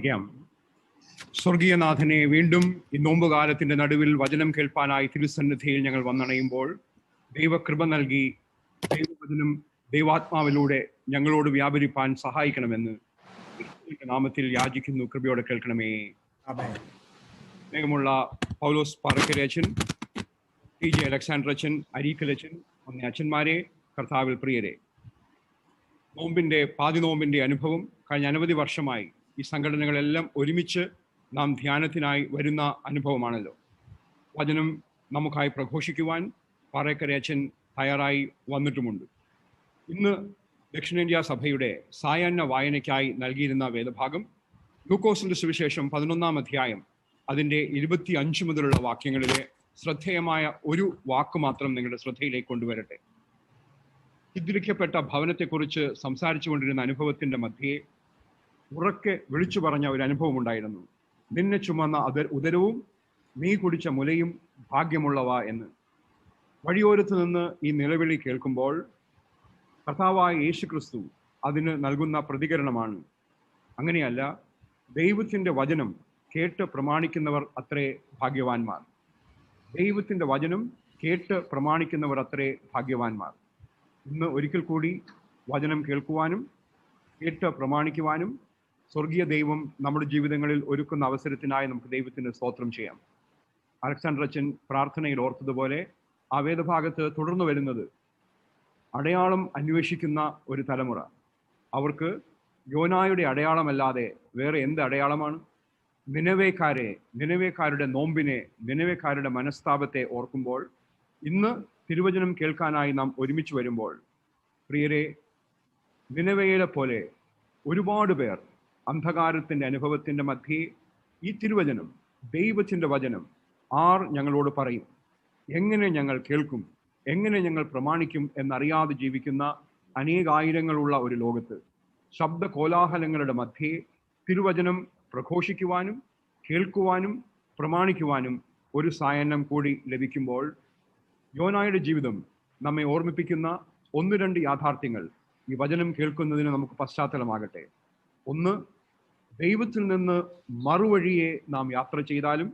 പ്രാർത്ഥിക്കാം. സ്വർഗീയനാഥനെ, വീണ്ടും ഈ നോമ്പുകാലത്തിന്റെ നടുവിൽ വചനം കേൾപ്പാനായി തിരുസന്നിധിയിൽ ഞങ്ങൾ വന്നണയുമ്പോൾ ദൈവകൃപ നൽകി ദൈവവചനം ദൈവാത്മാവിലൂടെ ഞങ്ങളോട് വ്യാപരിപ്പാൻ സഹായിക്കണമെന്ന് യേശുവിന്റെ നാമത്തിൽ യാചിക്കുന്നു. കൃപയോടെ കേൾക്കണമേ. സ്നേഹമുള്ള പൗലോസ് പാറക്കരച്ചൻ, ടി ജെ അലക്സാണ്ടർ അച്ഛൻ, അരീക്കലച്ചൻ, ഒന്നേ അച്ഛന്മാരെ, കർത്താവിൽ പ്രിയരെ, നോമ്പിന്റെ പാതി നോമ്പിന്റെ അനുഭവം കഴിഞ്ഞ അനവധി വർഷമായി ഈ സംഘടനകളെല്ലാം ഒരുമിച്ച് നാം ധ്യാനത്തിനായി വരുന്ന അനുഭവമാണല്ലോ. വചനം നമുക്കായി പ്രഘോഷിക്കുവാൻ പാറേക്കരയച്ചൻ തയ്യാറായി വന്നിട്ടുമുണ്ട്. ഇന്ന് ദക്ഷിണേന്ത്യാ സഭയുടെ സായാഹ്ന വായനയ്ക്കായി നൽകിയിരുന്ന വേദഭാഗം ലൂക്കോസിന്റെ സുവിശേഷം 11-ാം അധ്യായം അതിൻ്റെ 25 മുതലുള്ള വാക്യങ്ങളിലെ ശ്രദ്ധേയമായ ഒരു വാക്ക് മാത്രം നിങ്ങളുടെ ശ്രദ്ധയിലേക്ക് കൊണ്ടുവരട്ടെ. ചിത്രീകരിക്കപ്പെട്ട ഭവനത്തെക്കുറിച്ച് സംസാരിച്ചു കൊണ്ടിരുന്ന അനുഭവത്തിന്റെ മധ്യേ ഉറക്കെ വിളിച്ചു പറഞ്ഞ ഒരു അനുഭവം ഉണ്ടായിരുന്നു. നിന്നെ ചുമന്ന ഉദരവും നീ കുടിച്ച മുലയും ഭാഗ്യമുള്ളവ എന്ന്. വഴിയോരത്ത് നിന്ന് ഈ നിലവിളി കേൾക്കുമ്പോൾ കർത്താവായ യേശു ക്രിസ്തു അതിന് നൽകുന്ന പ്രതികരണമാണ്. അങ്ങനെയല്ല, ദൈവത്തിൻ്റെ വചനം കേട്ട് പ്രമാണിക്കുന്നവർ അത്രേ ഭാഗ്യവാന്മാർ. ദൈവത്തിൻ്റെ വചനം കേട്ട് പ്രമാണിക്കുന്നവർ അത്രേ ഭാഗ്യവാന്മാർ. ഇന്ന് ഒരിക്കൽ കൂടി വചനം കേൾക്കുവാനും കേട്ട് പ്രമാണിക്കുവാനും സ്വർഗീയ ദൈവം നമ്മുടെ ജീവിതങ്ങളിൽ ഒരുക്കുന്ന അവസരത്തിനായി നമുക്ക് ദൈവത്തിന് സ്തോത്രം ചെയ്യാം. അലക്സാണ്ടർ അച്ഛൻ പ്രാർത്ഥനയിൽ ഓർത്തതുപോലെ ആ വേദഭാഗത്ത് തുടർന്നു വരുന്നത് അടയാളം അന്വേഷിക്കുന്ന ഒരു തലമുറ. അവർക്ക് യോനായുടെ അടയാളമല്ലാതെ വേറെ എന്ത് അടയാളമാണ്? നിനവേക്കാരുടെ നോമ്പിനെ, നിനവേക്കാരുടെ മനസ്താപത്തെ ഓർക്കുമ്പോൾ ഇന്ന് തിരുവചനം കേൾക്കാനായി നാം ഒരുമിച്ച് വരുമ്പോൾ, പ്രിയരെ, നിനവേയെ പോലെ ഒരുപാട് പേർ അന്ധകാരത്തിൻ്റെ അനുഭവത്തിൻ്റെ മധ്യേ ഈ തിരുവചനം, ദൈവത്തിൻ്റെ വചനം ഞങ്ങളോട് പറയും, എങ്ങനെ ഞങ്ങൾ കേൾക്കും, എങ്ങനെ ഞങ്ങൾ പ്രമാണിക്കും എന്നറിയാതെ ജീവിക്കുന്ന അനേകായിരങ്ങളുള്ള ഒരു ലോകത്ത് ശബ്ദ കോലാഹലങ്ങളുടെ മധ്യേ തിരുവചനം പ്രഘോഷിക്കുവാനും കേൾക്കുവാനും പ്രമാണിക്കുവാനും ഒരു സായാഹ്നം കൂടി ലഭിക്കുമ്പോൾ യോനായുടെ ജീവിതം നമ്മെ ഓർമ്മിപ്പിക്കുന്ന 1-2 യാഥാർത്ഥ്യങ്ങൾ ഈ വചനം കേൾക്കുന്നതിന് നമുക്ക് പശ്ചാത്തലമാകട്ടെ. ഒന്ന്, ദൈവത്തിൽ നിന്ന് മറുവഴിയെ നാം യാത്ര ചെയ്താലും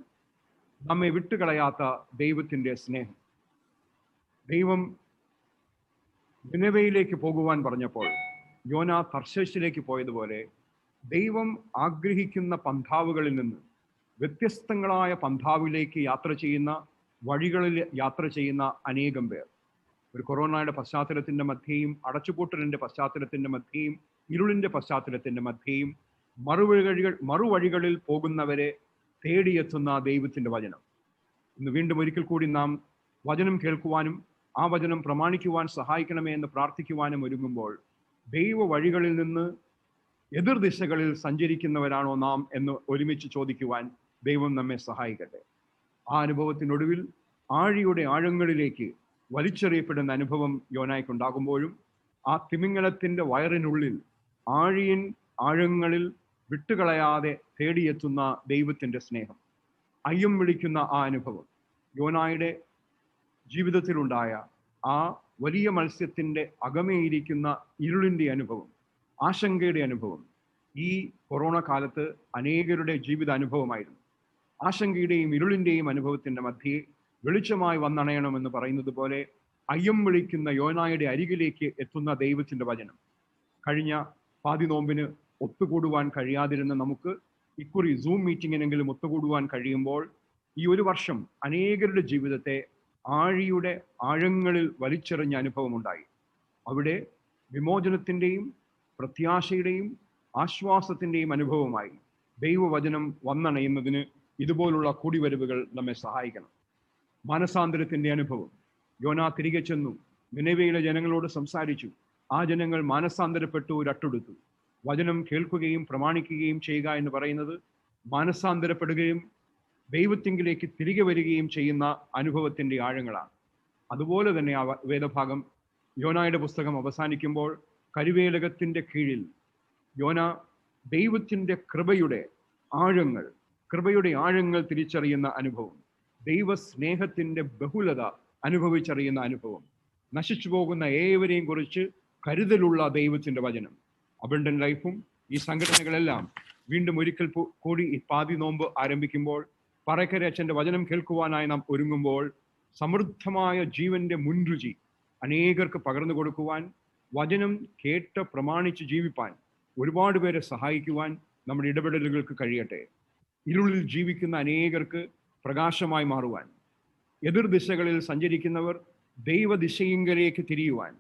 നമ്മെ വിട്ടുകളയാത്ത ദൈവത്തിൻ്റെ സ്നേഹം. ദൈവം നിനവയിലേക്ക് പോകുവാൻ പറഞ്ഞപ്പോൾ യോന തർശീശിലേക്ക് പോയതുപോലെ ദൈവം ആഗ്രഹിക്കുന്ന പന്ഥാവുകളിൽ നിന്ന് വ്യത്യസ്തങ്ങളായ പന്ഥാവിലേക്ക് യാത്ര ചെയ്യുന്ന, വഴികളിൽ യാത്ര ചെയ്യുന്ന അനേകം പേർ ഒരു കൊറോണയുടെ പശ്ചാത്തലത്തിൻ്റെ മധ്യേയും അടച്ചുപൂട്ടലിൻ്റെ പശ്ചാത്തലത്തിൻ്റെ മധ്യേയും ഇരുളിൻ്റെ പശ്ചാത്തലത്തിൻ്റെ മധ്യേയും മറുവഴികളിൽ പോകുന്നവരെ തേടിയെത്തുന്ന ദൈവത്തിൻ്റെ വചനം. ഇന്ന് വീണ്ടും ഒരിക്കൽ കൂടി നാം വചനം കേൾക്കുവാനും ആ വചനം പ്രമാണിക്കുവാൻ സഹായിക്കണമേ എന്ന് പ്രാർത്ഥിക്കുവാനും ഒരുങ്ങുമ്പോൾ ദൈവ വഴികളിൽ നിന്ന് എതിർ ദിശകളിൽ സഞ്ചരിക്കുന്നവരാണോ നാം എന്ന് ഒരുമിച്ച് ചോദിക്കുവാൻ ദൈവം നമ്മെ സഹായിക്കട്ടെ. ആ അനുഭവത്തിനൊടുവിൽ ആഴിയുടെ ആഴങ്ങളിലേക്ക് വലിച്ചെറിയപ്പെടുന്ന അനുഭവം യോനായ്ക്കുണ്ടാകുമ്പോഴും ആ തിമിംഗലത്തിൻ്റെ വയറിനുള്ളിൽ ആഴങ്ങളിൽ വിട്ടുകളയാതെ തേടിയെത്തുന്ന ദൈവത്തിൻ്റെ സ്നേഹം, അയ്യം വിളിക്കുന്ന ആ അനുഭവം, യോനായുടെ ജീവിതത്തിലുണ്ടായ ആ വലിയ മത്സ്യത്തിൻ്റെ അകമേയിരിക്കുന്ന ഇരുളിൻ്റെ അനുഭവം, ആശങ്കയുടെ അനുഭവം ഈ കൊറോണ കാലത്ത് അനേകരുടെ ജീവിത അനുഭവമായിരുന്നു. ആശങ്കയുടെയും ഇരുളിൻ്റെയും അനുഭവത്തിൻ്റെ മധ്യേ വെളിച്ചമായി വന്നണയണമെന്ന് പറയുന്നത് പോലെ അയ്യം വിളിക്കുന്ന യോനായുടെ അരികിലേക്ക് എത്തുന്ന ദൈവത്തിൻ്റെ വചനം. കഴിഞ്ഞ പാതി നോമ്പിന് ഒത്തുകൂടുവാൻ കഴിയാതിരുന്ന നമുക്ക് ഇക്കുറി സൂം മീറ്റിങ്ങിനെങ്കിലും ഒത്തുകൂടുവാൻ കഴിയുമ്പോൾ ഈ ഒരു വർഷം അനേകരുടെ ജീവിതത്തെ ആഴിയുടെ ആഴങ്ങളിൽ വലിച്ചെറിഞ്ഞ അനുഭവമുണ്ടായി. അവിടെ വിമോചനത്തിൻ്റെയും പ്രത്യാശയുടെയും ആശ്വാസത്തിൻ്റെയും അനുഭവമായി ദൈവവചനം വന്നണയുന്നതിന് ഇതുപോലുള്ള കൂടിവരവുകൾ നമ്മെ സഹായിക്കണം. മാനസാന്തരത്തിൻ്റെ അനുഭവം. യോന തിരികെ ചെന്നു, നിനവയിലെ ജനങ്ങളോട് സംസാരിച്ചു. ആ ജനങ്ങൾ മാനസാന്തരപ്പെട്ടു, രട്ടെടുത്തു. വചനം കേൾക്കുകയും പ്രമാണിക്കുകയും ചെയ്യുക എന്ന് പറയുന്നത് മാനസാന്തരപ്പെടുകയും ദൈവത്തിങ്കിലേക്ക് തിരികെ വരികയും ചെയ്യുന്ന അനുഭവത്തിൻ്റെ ആഴങ്ങളാണ്. അതുപോലെ തന്നെ ആ വേദഭാഗം യോനായുടെ പുസ്തകം അവസാനിക്കുമ്പോൾ കരുവേലകത്തിൻ്റെ കീഴിൽ യോന ദൈവത്തിൻ്റെ കൃപയുടെ ആഴങ്ങൾ തിരിച്ചറിയുന്ന അനുഭവം, ദൈവസ്നേഹത്തിൻ്റെ ബഹുലത അനുഭവിച്ചറിയുന്ന അനുഭവം, നശിച്ചു പോകുന്ന ഏവരെയും കുറിച്ച് കരുതലുള്ള ദൈവത്തിൻ്റെ വചനം. അബണ്ടന്റ് ലൈഫും ഈ സംഘടനകളെല്ലാം വീണ്ടും ഒരിക്കൽ കൂടി ഈ പാതി നോമ്പ് ആരംഭിക്കുമ്പോൾ പറക്കര അച്ഛൻ്റെ വചനം കേൾക്കുവാനായി നാം ഒരുങ്ങുമ്പോൾ സമൃദ്ധമായ ജീവന്റെ മുൻരുചി അനേകർക്ക് പകർന്നു കൊടുക്കുവാൻ, വചനം കേട്ട് പ്രമാണിച്ച് ജീവിപ്പാൻ ഒരുപാട് പേരെ സഹായിക്കുവാൻ നമ്മുടെ ഇടപെടലുകൾക്ക് കഴിയട്ടെ. ഇരുളിൽ ജീവിക്കുന്ന അനേകർക്ക് പ്രകാശമായി മാറുവാൻ, എതിർദിശകളിൽ സഞ്ചരിക്കുന്നവർ ദൈവദിശയിങ്കലേക്ക് തിരിയുവാൻ,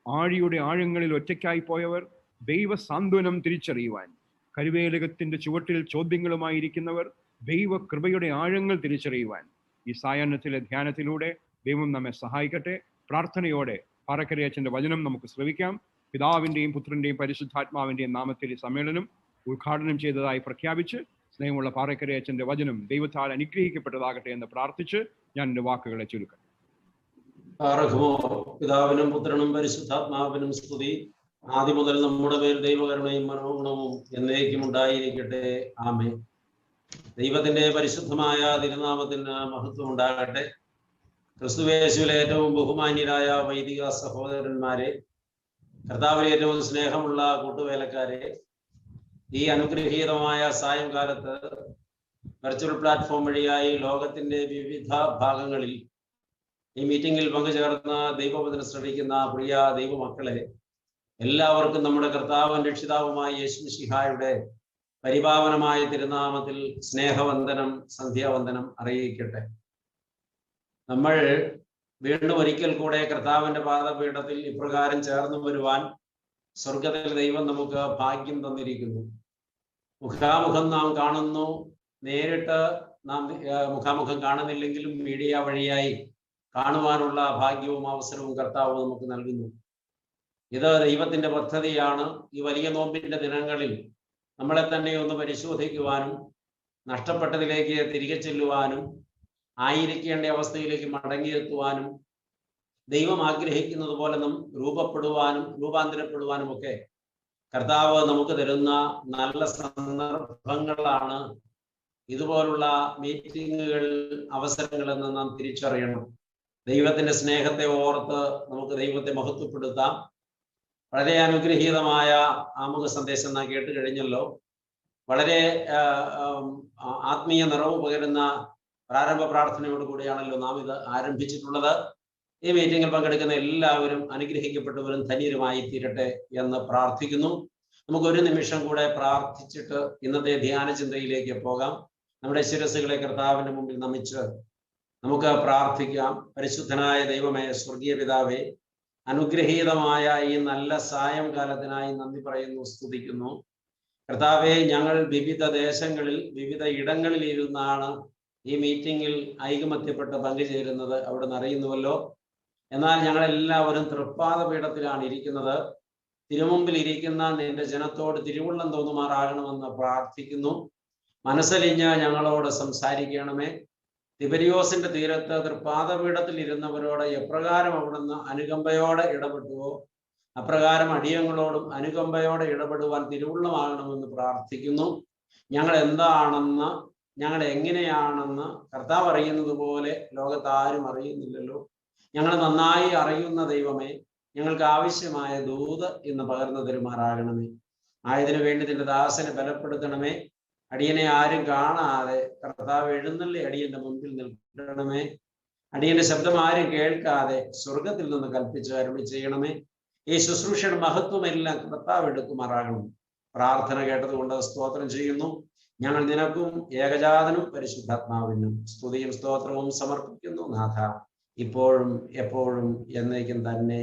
ആഴിയുടെ ആഴങ്ങളിൽ ഒറ്റയ്ക്കായി പോയവർ ദൈവ സാന്ത്വനം തിരിച്ചറിയുവാൻ, കരുവേലകത്തിന്റെ ചുവട്ടിൽ ചോദ്യങ്ങളുമായിരിക്കുന്നവർ ദൈവ കൃപയുടെ ആഴങ്ങൾ തിരിച്ചറിയുവാൻ ഈ സായാഹ്നത്തിലെ ധ്യാനത്തിലൂടെ ദൈവം നമ്മെ സഹായിക്കട്ടെ. പ്രാർത്ഥനയോടെ പാറക്കരയച്ചന്റെ വചനം നമുക്ക് ശ്രവിക്കാം. പിതാവിന്റെയും പുത്രന്റെയും പരിശുദ്ധാത്മാവിന്റെയും നാമത്തിൽ ഈ സമ്മേളനം ഉദ്ഘാടനം ചെയ്തതായി പ്രഖ്യാപിച്ച് സ്നേഹമുള്ള പാറക്കരയച്ചന്റെ വചനം ദൈവത്താൽ അനുഗ്രഹിക്കപ്പെട്ടതാകട്ടെ എന്ന് പ്രാർത്ഥിച്ച് ഞാൻ എൻ്റെ വാക്കുകളെ ചുരുക്കാം. പിതാവിനും പുത്രനും പരിശുദ്ധാത്മാവിനും സ്തുതി. ആദ്യം മുതൽ നമ്മുടെ മേൽ ദൈവകരുണയും മനോഗുണവും എന്നേക്കും ഉണ്ടായിരിക്കട്ടെ. ആമേൻ. ദൈവത്തിന്റെ പരിശുദ്ധമായ തിരുനാമത്തിന് മഹത്വം ഉണ്ടാകട്ടെ. ക്രിസ്തുയേശുവിലെ ഏറ്റവും ബഹുമാന്യരായ വൈദിക സഹോദരന്മാരെ, കർത്താവിലെ ഏറ്റവും സ്നേഹമുള്ള കൂട്ടുവേലക്കാരെ, ഈ അനുഗ്രഹീതമായ സായംകാലത്ത് വെർച്വൽ പ്ലാറ്റ്ഫോം വഴിയായി ലോകത്തിന്റെ വിവിധ ഭാഗങ്ങളിൽ ഈ മീറ്റിംഗിൽ പങ്കുചേർന്ന ദൈവവചനം ശ്രവിക്കുന്ന പ്രിയ ദൈവമക്കളെ, എല്ലാവർക്കും നമ്മുടെ കർത്താവും രക്ഷിതാവുമായ യേശുമിശിഹായുടെ പരിപാവനമായ തിരുനാമത്തിൽ സ്നേഹവന്ദനം, സന്ധ്യാവന്ദനം അറിയിക്കട്ടെ. നമ്മൾ വീണ്ടും ഒരിക്കൽ കൂടെ കർത്താവിന്റെ പാദപീഠത്തിൽ ഇപ്രകാരം ചേർന്നു വരുവാൻ സ്വർഗത്തിൽ ദൈവം നമുക്ക് ഭാഗ്യം തന്നിരിക്കുന്നു. മുഖാമുഖം നാം കാണുന്നു, നേരിട്ട് നാം മുഖാമുഖം കാണുന്നില്ലെങ്കിലും മീഡിയ വഴിയായി കാണുവാനുള്ള ഭാഗ്യവും അവസരവും കർത്താവ് നമുക്ക് നൽകുന്നു. ഇത് ദൈവത്തിന്റെ പദ്ധതിയാണ്. ഈ വലിയ നോമ്പിന്റെ ദിനങ്ങളിൽ നമ്മളെ തന്നെ ഒന്ന് പരിശോധിക്കുവാനും നഷ്ടപ്പെട്ടതിലേക്ക് തിരികെ ചെല്ലുവാനും ആയിരിക്കേണ്ട അവസ്ഥയിലേക്ക് മടങ്ങിയെത്തുവാനും ദൈവം ആഗ്രഹിക്കുന്നത് പോലെ നാം രൂപാന്തരപ്പെടുവാനും ഒക്കെ കർത്താവ് നമുക്ക് തരുന്ന നല്ല സന്ദർഭങ്ങളാണ് ഇതുപോലുള്ള മീറ്റിങ്ങുകൾ, അവസരങ്ങളെന്ന് നാം തിരിച്ചറിയണം. ദൈവത്തിന്റെ സ്നേഹത്തെ ഓർത്ത് നമുക്ക് ദൈവത്തെ മഹത്വപ്പെടുത്താം. വളരെ അനുഗ്രഹീതമായ ആമുഖ സന്ദേശം നാം കേട്ട് കഴിഞ്ഞല്ലോ. വളരെ ആത്മീയ നിറവ് പകരുന്ന പ്രാരംഭ പ്രാർത്ഥനയോട് കൂടിയാണല്ലോ നാം ഇത് ആരംഭിച്ചിട്ടുള്ളത്. ഈ മീറ്റിംഗിൽ പങ്കെടുക്കുന്ന എല്ലാവരും അനുഗ്രഹിക്കപ്പെട്ടവരും ധന്യരുമായി തീരട്ടെ എന്ന് പ്രാർത്ഥിക്കുന്നു. നമുക്ക് ഒരു നിമിഷം കൂടെ പ്രാർത്ഥിച്ചിട്ട് ഇന്നത്തെ ധ്യാന ചിന്തയിലേക്ക് പോകാം. നമ്മുടെ ശിരസ്സുകളെ കർത്താവിന്റെ മുമ്പിൽ നമിച്ച് നമുക്ക് പ്രാർത്ഥിക്കാം. പരിശുദ്ധനായ ദൈവമേ, സ്വർഗീയ പിതാവേ, അനുഗ്രഹീതമായ ഈ നല്ല സായംകാലത്തിനായി നന്ദി പറയുന്നു, സ്തുതിക്കുന്നു. കർത്താവെ, ഞങ്ങൾ വിവിധ ദേശങ്ങളിൽ വിവിധ ഇടങ്ങളിൽ ഇരുന്നാണ് ഈ മീറ്റിംഗിൽ ഐകമത്യപ്പെട്ട് പങ്കുചേരുന്നത്, അവിടെ നിന്ന് അറിയുന്നുവല്ലോ. എന്നാൽ ഞങ്ങളെല്ലാവരും തൃപ്പാദപീഠത്തിലാണ് ഇരിക്കുന്നത്. തിരുമുമ്പിൽ ഇരിക്കുന്ന നിന്റെ ജനത്തോട് തിരുവുള്ളം തോന്നുമാറാകണമെന്ന് പ്രാർത്ഥിക്കുന്നു. മനസ്സലിഞ്ഞ് ഞങ്ങളോട് സംസാരിക്കണമേ. തിബരിയോസിന്റെ തീരത്ത് തൃപ്പാദപീഠത്തിൽ ഇരുന്നവരോട് എപ്രകാരം അവിടുന്ന് അനുകമ്പയോടെ ഇടപെട്ടുവോ അപ്രകാരം അടിയങ്ങളോടും അനുകമ്പയോടെ ഇടപെടുവാൻ തിരുവുള്ളമാകണമെന്ന് പ്രാർത്ഥിക്കുന്നു. ഞങ്ങൾ എന്താണെന്ന്, ഞങ്ങൾ എങ്ങനെയാണെന്ന് കർത്താവ് അറിയുന്നത് പോലെ ലോകത്താരും അറിയുന്നില്ലല്ലോ. ഞങ്ങൾ നന്നായി അറിയുന്ന ദൈവമേ, ഞങ്ങൾക്ക് ആവശ്യമായ ദൂത് ഇന്ന് പകർന്നു തരുമാറാകണമേ. ആയതിനു വേണ്ടി നിന്റെ ദാസനെ ബലപ്പെടുത്തണമേ. അടിയനെ ആരും കാണാതെ കർത്താവ് എഴുന്നള്ളി അടിയന്റെ മുൻപിൽ നിൽക്കണമേ. അടിയന്റെ ശബ്ദം ആരും കേൾക്കാതെ സ്വർഗത്തിൽ നിന്ന് കൽപ്പിച്ച് അരുളി ചെയ്യണമേ. ഈ ശുശ്രൂഷയുടെ മഹത്വമെല്ലാം കർത്താവ് എടുക്കുമാറാകണം. പ്രാർത്ഥന കേട്ടതുകൊണ്ട് സ്തോത്രം ചെയ്യുന്നു. ഞങ്ങൾ നിനക്കും ഏകജാതനും പരിശുദ്ധാത്മാവിനും സ്തുതിയും സ്തോത്രവും സമർപ്പിക്കുന്നു നാഥ, ഇപ്പോഴും എപ്പോഴും എന്നേക്കും തന്നെ.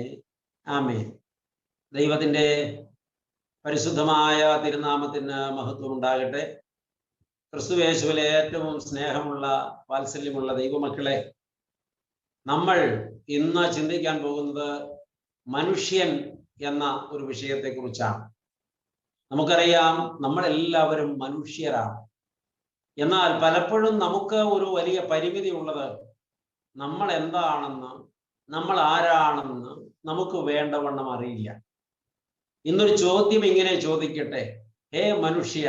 ആമേൻ. ദൈവത്തിന്റെ പരിശുദ്ധമായ തിരുനാമത്തിന് മഹത്വം ഉണ്ടാകട്ടെ. ക്രിസ്തുയേശുവിലെ ഏറ്റവും സ്നേഹമുള്ള വാത്സല്യമുള്ള ദൈവമക്കളെ, നമ്മൾ ഇന്ന് ചിന്തിക്കാൻ പോകുന്നത് മനുഷ്യൻ എന്ന ഒരു വിഷയത്തെ കുറിച്ചാണ്. നമുക്കറിയാം, നമ്മളെല്ലാവരും മനുഷ്യരാണ്. എന്നാൽ പലപ്പോഴും നമുക്ക് ഒരു വലിയ പരിമിതി ഉള്ളത്, നമ്മൾ എന്താണെന്ന്, നമ്മൾ ആരാണെന്ന് നമുക്ക് വേണ്ടവണ്ണം അറിയില്ല. ഇന്നൊരു ചോദ്യം ഇങ്ങനെ ചോദിക്കട്ടെ: ഹേ മനുഷ്യ,